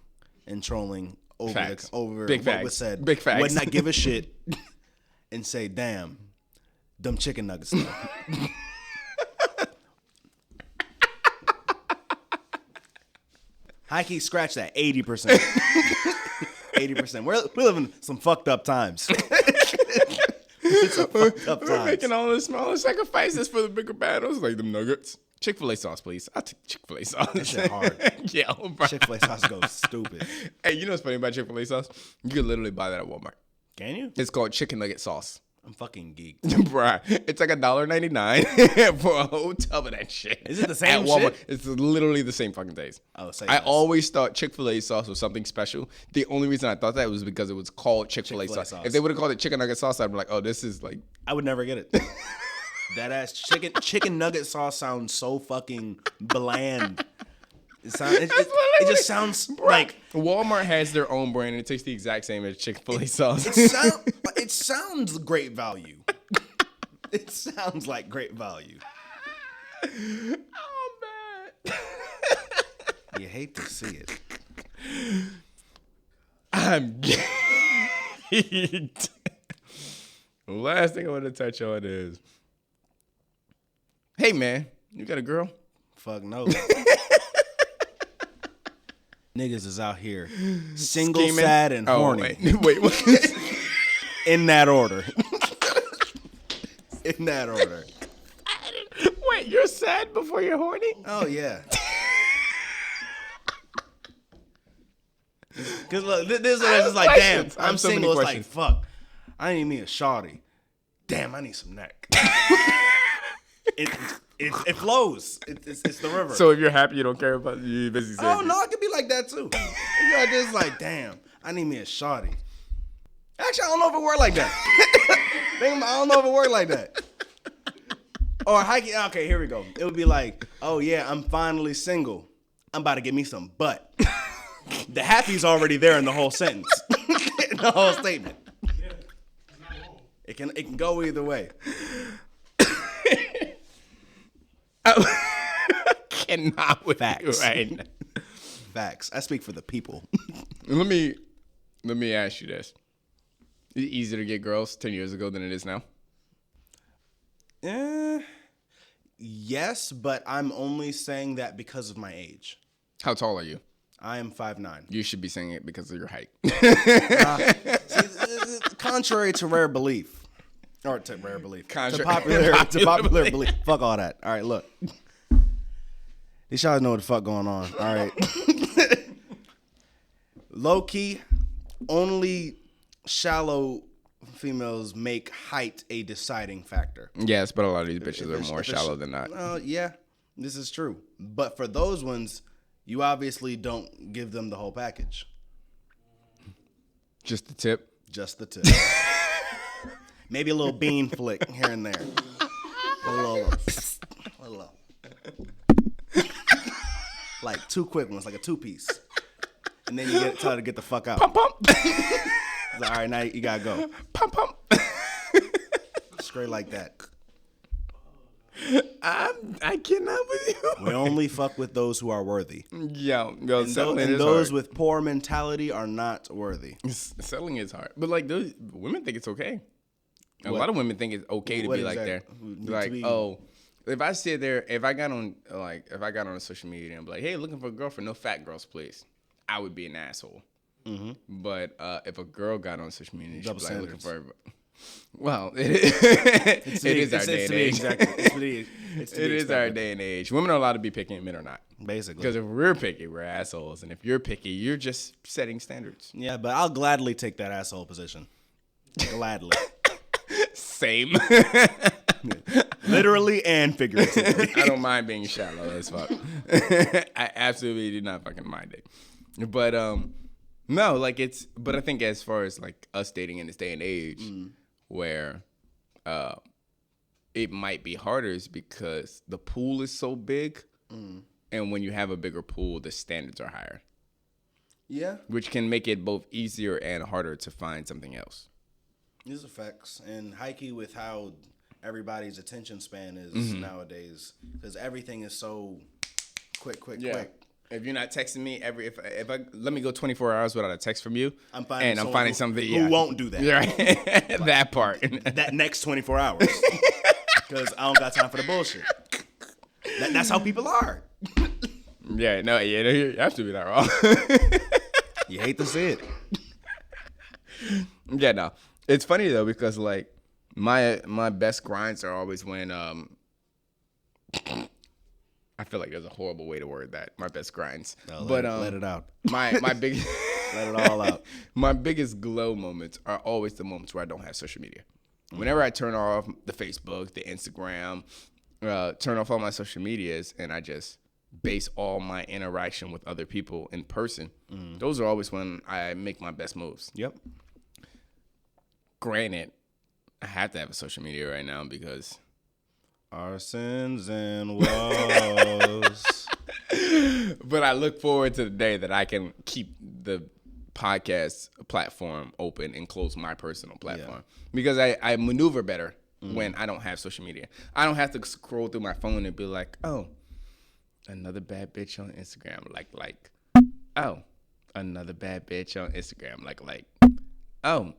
Speaker 3: and trolling over
Speaker 1: Big
Speaker 3: what
Speaker 1: facts.
Speaker 3: was said.
Speaker 1: Big facts.
Speaker 3: Would not give a shit and say, damn, Them chicken nuggets though. High key scratch that 80%. 80%. We live in some fucked up times.
Speaker 1: We're making all the smaller sacrifices for the bigger battles, like them nuggets. Chick-fil-A sauce, please. I'll take Chick-fil-A sauce.
Speaker 3: That shit hard.
Speaker 1: Yeah, bro.
Speaker 3: Chick-fil-A sauce goes stupid.
Speaker 1: Hey, you know what's funny about Chick-fil-A sauce? You can literally buy that at Walmart.
Speaker 3: Can you?
Speaker 1: It's called chicken nugget sauce.
Speaker 3: I'm fucking geeked.
Speaker 1: Bruh, it's like $1.99 for a whole tub of that shit.
Speaker 3: Is it the same
Speaker 1: at Walmart.
Speaker 3: shit?
Speaker 1: It's literally the same fucking taste.
Speaker 3: Oh, same
Speaker 1: I
Speaker 3: as-
Speaker 1: always thought Chick-fil-A sauce was something special. The only reason I thought that was because it was called Chick-fil-A,
Speaker 3: Chick-fil-A
Speaker 1: sauce.
Speaker 3: sauce.
Speaker 1: If they would have called it chicken nugget sauce, I'd be like, oh, this is like...
Speaker 3: I would never get it. That ass chicken nugget sauce sounds so fucking bland. It just sounds like
Speaker 1: Walmart has their own brand and it tastes the exact same as Chick-fil-A sauce.
Speaker 3: it sounds great value. It sounds like great value.
Speaker 1: Oh, man.
Speaker 3: You hate to see it.
Speaker 1: I'm geeked. The last thing I want to touch on is, hey, man, you got a girl?
Speaker 3: Fuck no. Niggas is out here single,
Speaker 1: Scheming?
Speaker 3: sad, and horny.
Speaker 1: Wait, what?
Speaker 3: In that order. In that order.
Speaker 1: Wait, you're sad before you're horny?
Speaker 3: Oh yeah. Cause look, this is what it's just like. Damn,
Speaker 1: questions. I have
Speaker 3: I'm
Speaker 1: so many
Speaker 3: single. It's like
Speaker 1: questions.
Speaker 3: fuck. I need me a shawty. Damn, I need some neck. It flows. It's the river.
Speaker 1: So if you're happy, you don't care about you busy saying.
Speaker 3: Oh no, it could be like that too. You got this like, damn, I need me a shawty. Actually, I don't know if it worked like that. I don't know if it worked like that. Or hiking. Okay, here we go. It would be like, oh yeah, I'm finally single. I'm about to get me some butt. The happy's already there in the whole sentence, in the whole statement.
Speaker 4: Yeah, it's not wrong.
Speaker 3: It can go either way.
Speaker 1: Cannot with
Speaker 3: Facts.
Speaker 1: you right now.
Speaker 3: Facts. I speak for the people.
Speaker 1: Let me ask you this: Is it easier to get girls 10 years ago than it is now?
Speaker 3: Yes, but I'm only saying that because of my age.
Speaker 1: How tall are you?
Speaker 3: I am 5'9".
Speaker 1: You should be saying it because of your height.
Speaker 3: Contrary to rare belief. Or to rare belief.
Speaker 1: Contra-
Speaker 3: to popular
Speaker 1: popular
Speaker 3: belief. Fuck all that. All right, look. These y'all know what the fuck going on. All right. Low key, only shallow females make height a deciding factor.
Speaker 1: Yes, but a lot of these bitches are more shallow than not.
Speaker 3: Yeah, this is true. But for those ones, you obviously don't give them the whole package.
Speaker 1: Just the tip.
Speaker 3: Just the tip. Maybe a little bean flick here and there. A little. Like 2 quick ones, like a 2-piece. And then you tell her to get the fuck out.
Speaker 1: Pump, pump.
Speaker 3: It's like, all right, now you gotta go.
Speaker 1: Pump, pump.
Speaker 3: Straight like that.
Speaker 1: I cannot with you.
Speaker 3: We only fuck with those who are worthy.
Speaker 1: Yo,
Speaker 3: And
Speaker 1: settling is
Speaker 3: those
Speaker 1: hard.
Speaker 3: with poor mentality are not worthy.
Speaker 1: Settling is hard. But like, those women think it's okay. A
Speaker 3: What?
Speaker 1: lot of women think it's okay to
Speaker 3: What
Speaker 1: be like
Speaker 3: exact-
Speaker 1: there. Like,
Speaker 3: be-
Speaker 1: oh, if I sit there, if I got on a social media and be like, hey, looking for a girlfriend, no fat girls, please, I would be an asshole.
Speaker 3: Mm-hmm.
Speaker 1: But if a girl got on social media and she'd
Speaker 3: Double
Speaker 1: be like, looking
Speaker 3: standards.
Speaker 1: for, well, it is our day and age. It is our day and age. Women are allowed to be picky and men are not.
Speaker 3: Basically.
Speaker 1: Because if we're picky, we're assholes. And if you're picky, you're just setting standards.
Speaker 3: Yeah, but I'll gladly take that asshole position. Gladly.
Speaker 1: Same.
Speaker 3: Literally and figuratively.
Speaker 1: I don't mind being shallow as fuck. I absolutely do not fucking mind it. But no, like but I think as far as like us dating in this day and age where it might be harder is because the pool is so big and when you have a bigger pool, the standards are higher.
Speaker 3: Yeah.
Speaker 1: Which can make it both easier and harder to find something else.
Speaker 3: These are facts. And hikey with how everybody's attention span is nowadays. Because everything is so quick.
Speaker 1: If you're not texting me if I let me go 24 hours without a text from you,
Speaker 3: I'm finding
Speaker 1: something
Speaker 3: who won't do that.
Speaker 1: Right. That part.
Speaker 3: That next 24 hours. Because I don't got time for the bullshit. That's how people are.
Speaker 1: Yeah, you absolutely not wrong.
Speaker 3: You hate to see it.
Speaker 1: Yeah, no. It's funny though because like my best grinds are always when I feel like there's a horrible way to word that. My best grinds.
Speaker 3: No,
Speaker 1: but
Speaker 3: let it out.
Speaker 1: My big
Speaker 3: Let it all out.
Speaker 1: My biggest glow moments are always the moments where I don't have social media. Whenever I turn off the Facebook, the Instagram, turn off all my social medias, and I just base all my interaction with other people in person, those are always when I make my best moves.
Speaker 3: Yep.
Speaker 1: Granted, I have to have a social media right now because
Speaker 3: our sins and woes.
Speaker 1: But I look forward to the day that I can keep the podcast platform open and close my personal platform because I maneuver better when I don't have social media. I don't have to scroll through my phone and be like, oh, another bad bitch on Instagram. Like, oh, another bad bitch on Instagram. Like, oh.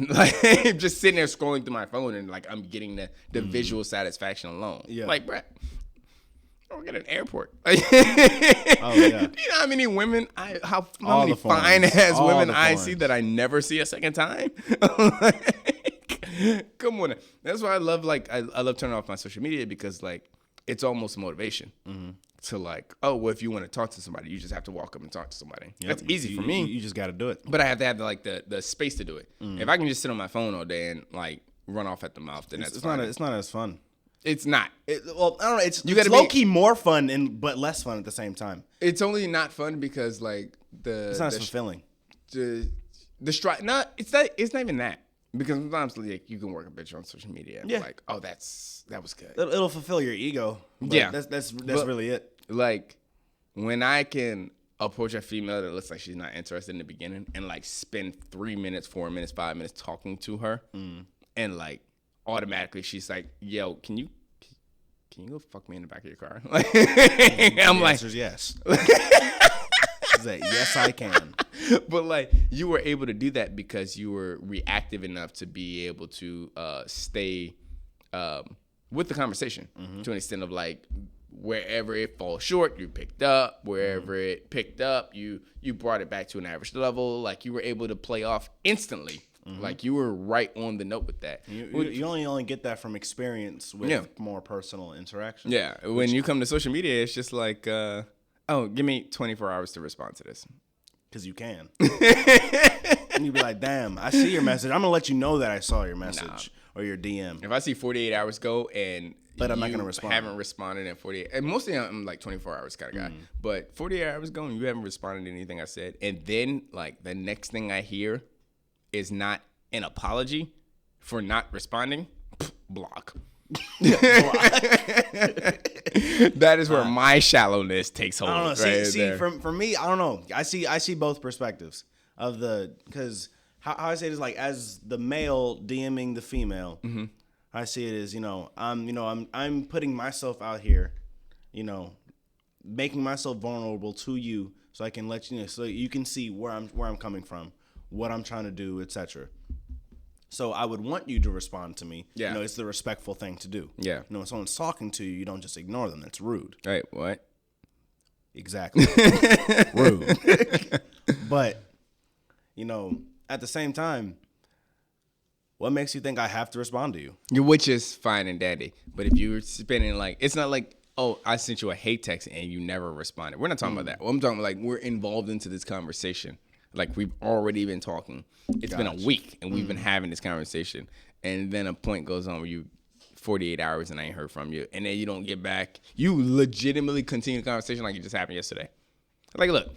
Speaker 1: Like just sitting there scrolling through my phone and like I'm getting the visual satisfaction alone. Yeah. Like, bruh, I'll get an airport. Oh yeah. Do you know how many women how many fine ass women I see that I never see a second time? Like, come on. That's why I love I love turning off my social media because like it's almost motivation. To like, oh, well, if you want to talk to somebody, you just have to walk up and talk to somebody. Yep. That's easy for me.
Speaker 3: You just got to do it.
Speaker 1: But I have to have the space to do it. If I can just sit on my phone all day and like run off at the mouth, then it's fine.
Speaker 3: It's not as fun.
Speaker 1: It's not.
Speaker 3: Well, I don't know. It's low key more fun but less fun at the same time.
Speaker 1: It's only not fun because like
Speaker 3: it's not as fulfilling.
Speaker 1: The strike. No, it's not even that. Because sometimes like you can work a bitch on social media and be like, oh, that was good.
Speaker 3: It'll fulfill your ego. Yeah, that's really it.
Speaker 1: Like when I can approach a female that looks like she's not interested in the beginning and like spend 3 minutes, 4 minutes, 5 minutes talking to her, and like automatically she's like, yo, can you go fuck me in the back of your car? Like, I'm like,
Speaker 3: answer's yes. Yes, I can.
Speaker 1: But like you were able to do that because you were reactive enough to be able to stay with the conversation to an extent of like wherever it falls short, you picked up. Wherever it picked up, you brought it back to an average level. Like you were able to play off instantly. Like you were right on the note with that.
Speaker 3: You only get that from experience with more personal interaction.
Speaker 1: Yeah, when you come to social media, it's just like, oh, give me 24 hours to respond to this.
Speaker 3: Because you can. And you be like, damn, I see your message. I'm going to let you know that I saw your message or your DM.
Speaker 1: If I see 48 hours go and
Speaker 3: but I'm not going to respond.
Speaker 1: Haven't responded in 48. And mostly I'm like 24 hours kind of guy. But 48 hours go and you haven't responded to anything I said. And then like the next thing I hear is not an apology for not responding. Block. That is where my shallowness takes hold.
Speaker 3: I don't know.
Speaker 1: Right
Speaker 3: see, for me, I don't know. I see both perspectives of because how I say it is like as the male DMing the female, I see it as I'm putting myself out here, making myself vulnerable to you, so I can let you know, so you can see where I'm coming from, what I'm trying to do, etc. So I would want you to respond to me. Yeah. It's the respectful thing to do. Yeah. When someone's talking to you, you don't just ignore them. That's rude.
Speaker 1: Right. What?
Speaker 3: Exactly. Rude. But, at the same time, what makes you think I have to respond to you?
Speaker 1: Which is fine and dandy. But if you're spending it's not like, oh, I sent you a hate text and you never responded. We're not talking about that. I'm talking about we're involved into this conversation. Like we've already been talking. It's been a week and we've been having this conversation. And then a point goes on where you 48 hours and I ain't heard from you. And then you don't get back. You legitimately continue the conversation like it just happened yesterday. Like, look,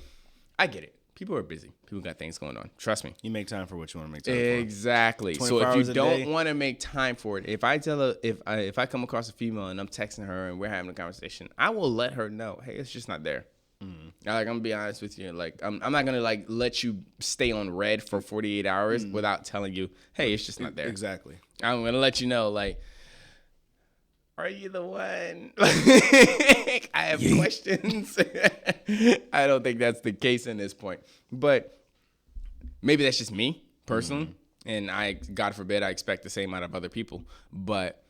Speaker 1: I get it. People are busy. People got things going on. Trust me.
Speaker 3: You make time for what you want to make time for.
Speaker 1: Exactly. So if you don't want to make time for it, if I tell her, if I come across a female and I'm texting her and we're having a conversation, I will let her know, hey, it's just not there. I'm gonna be honest with you. Like, I'm not gonna let you stay on red for 48 hours without telling you, hey, it's just not there.
Speaker 3: Exactly.
Speaker 1: I'm gonna let you know, are you the one? I have questions. I don't think that's the case in this point. But maybe that's just me personally. And God forbid, I expect the same out of other people. But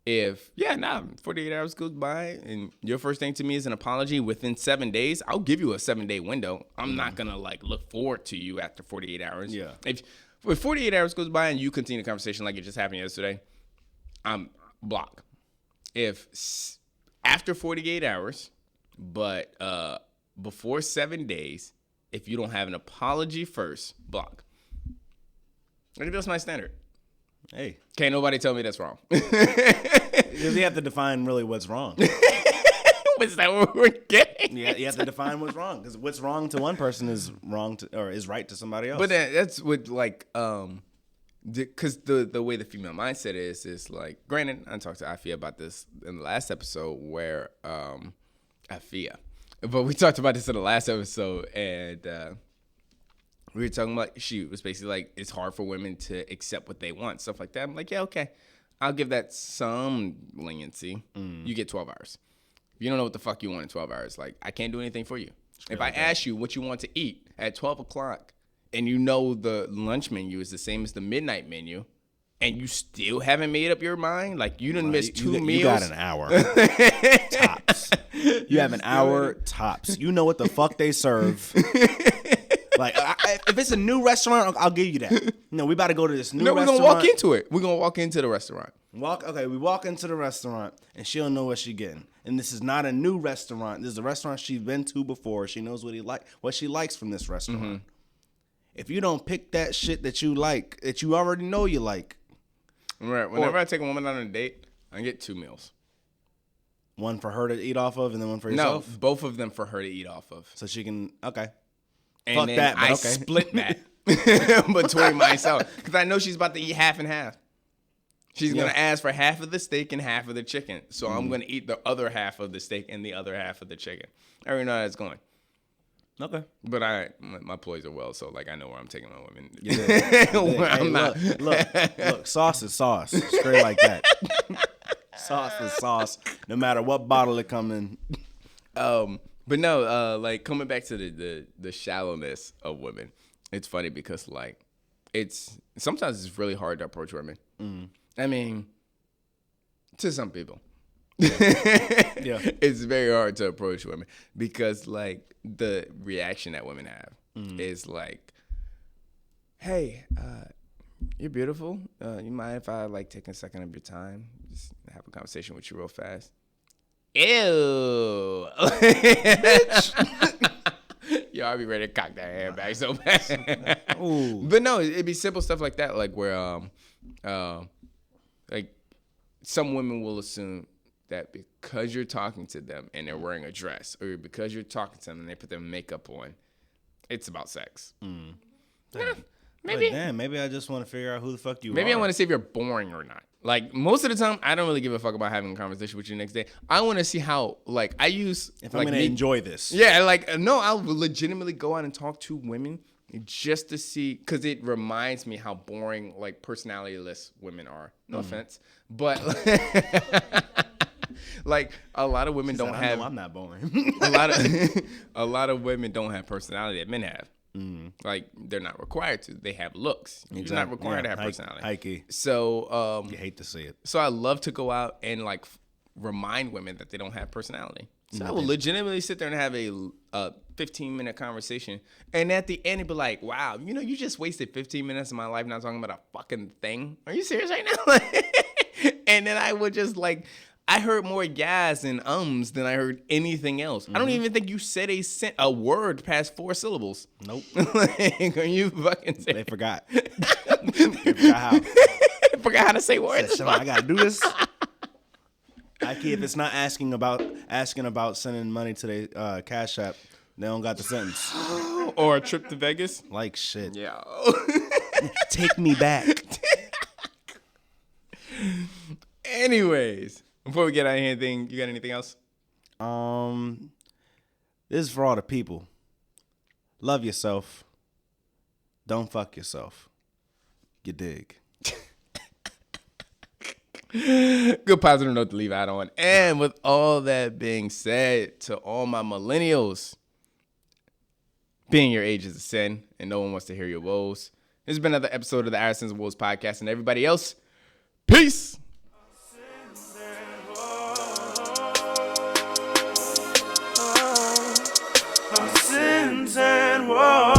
Speaker 1: if, 48 hours goes by and your first thing to me is an apology within 7 days, I'll give you a 7-day window. I'm not going to like look forward to you after 48 hours.
Speaker 3: Yeah.
Speaker 1: If 48 hours goes by and you continue the conversation like it just happened yesterday, I'm block. If after 48 hours, but before 7 days, if you don't have an apology first, block. I think that's my standard.
Speaker 3: Hey.
Speaker 1: Can't nobody tell me that's wrong.
Speaker 3: Because you have to define really what's wrong.
Speaker 1: Is that what we're getting?
Speaker 3: Yeah, you have to define what's wrong. Because what's wrong to one person is wrong to, or is right to somebody else.
Speaker 1: But that's what like because the way the female mindset is like, granted, I talked to Afia about this in the last episode where Afia, but we talked about this in the last episode, and we were talking about it was basically like it's hard for women to accept what they want, stuff like that. I'm like, yeah, okay, I'll give that some leniency. You get 12 hours. If you don't know what the fuck you want in 12 hours, like I can't do anything for you. If I ask you what you want to eat at 12 o'clock, and you know the lunch menu is the same as the midnight menu, and you still haven't made up your mind, like you done missed two meals.
Speaker 3: You got an hour. Tops. You have an hour tops. You know what the fuck they serve. Like, if it's a new restaurant, I'll give you that. No, we about to go to this new restaurant.
Speaker 1: No, we're going to walk into it. We're going to walk into the restaurant.
Speaker 3: We walk into the restaurant, and she don't know what she getting. And this is not a new restaurant. This is a restaurant she's been to before. She knows what she likes from this restaurant. Mm-hmm. If you don't pick that shit that you like, that you already know you like.
Speaker 1: Right. Whenever I take a woman on a date, I get 2 meals.
Speaker 3: One for her to eat off of, and then one for yourself?
Speaker 1: No, both of them for her to eat off of.
Speaker 3: So she can, okay.
Speaker 1: And
Speaker 3: fuck
Speaker 1: then
Speaker 3: that,
Speaker 1: I
Speaker 3: okay.
Speaker 1: split that between myself. Because I know she's about to eat half and half. She's going to ask for half of the steak and half of the chicken. So I'm going to eat the other half of the steak and the other half of the chicken. I already know how it's going.
Speaker 3: Okay.
Speaker 1: But my ploys are well, so like I know where I'm taking my women.
Speaker 3: I'm not. Look, sauce is sauce. Straight like that. Sauce is sauce. No matter what bottle it come in.
Speaker 1: But no, like coming back to the shallowness of women, it's funny because like sometimes it's really hard to approach women. Mm. I mean, to some people. Yeah. It's very hard to approach women because like the reaction that women have is like, hey, you're beautiful. You mind if I like take a second of your time? Just have a conversation with you real fast. Ew. Yo, I'll be ready to cock that hair back so bad. Ooh. But no, it'd be simple stuff like that, like where like some women will assume that because you're talking to them and they're wearing a dress, or because you're talking to them and they put their makeup on, it's about sex.
Speaker 3: Maybe I just want to figure out who the fuck you are.
Speaker 1: Maybe I want to see if you're boring or not. Like most of the time, I don't really give a fuck about having a conversation with you the next day. I want to see how, like, if
Speaker 3: I'm gonna enjoy this.
Speaker 1: Yeah, like no, I'll legitimately go out and talk to women just to see, because it reminds me how boring like personality-less women are. No offense, but like a lot of women don't have.
Speaker 3: I'm not boring.
Speaker 1: a lot of women don't have personality that men have. Like they're not required to. They have looks. Exactly. You're not required to have personality.
Speaker 3: Hikey.
Speaker 1: So
Speaker 3: you hate to see it.
Speaker 1: So I love to go out and like remind women that they don't have personality. So I will legitimately sit there and have a 15-minute conversation, and at the end it'd be like, "Wow, you just wasted 15 minutes of my life not talking about a fucking thing. Are you serious right now?" And then I would just like. I heard more yes and ums than I heard anything else. I don't even think you said a word past 4 syllables.
Speaker 3: Nope.
Speaker 1: Like, are you fucking saying?
Speaker 3: They forgot. They forgot how.
Speaker 1: Forgot how to say words.
Speaker 3: I gotta do this. If it's not asking about sending money to the Cash App, they don't got the sentence.
Speaker 1: Or a trip to Vegas.
Speaker 3: Like shit.
Speaker 1: Yeah.
Speaker 3: Take me back.
Speaker 1: Anyways. Before we get out of here, you got anything else?
Speaker 3: This is for all the people. Love yourself. Don't fuck yourself. You dig?
Speaker 1: Good positive note to leave out on. And with all that being said, to all my millennials, being your age is a sin, and no one wants to hear your woes. This has been another episode of the Arisons and Woes podcast, and everybody else, peace.
Speaker 2: Sins and woes.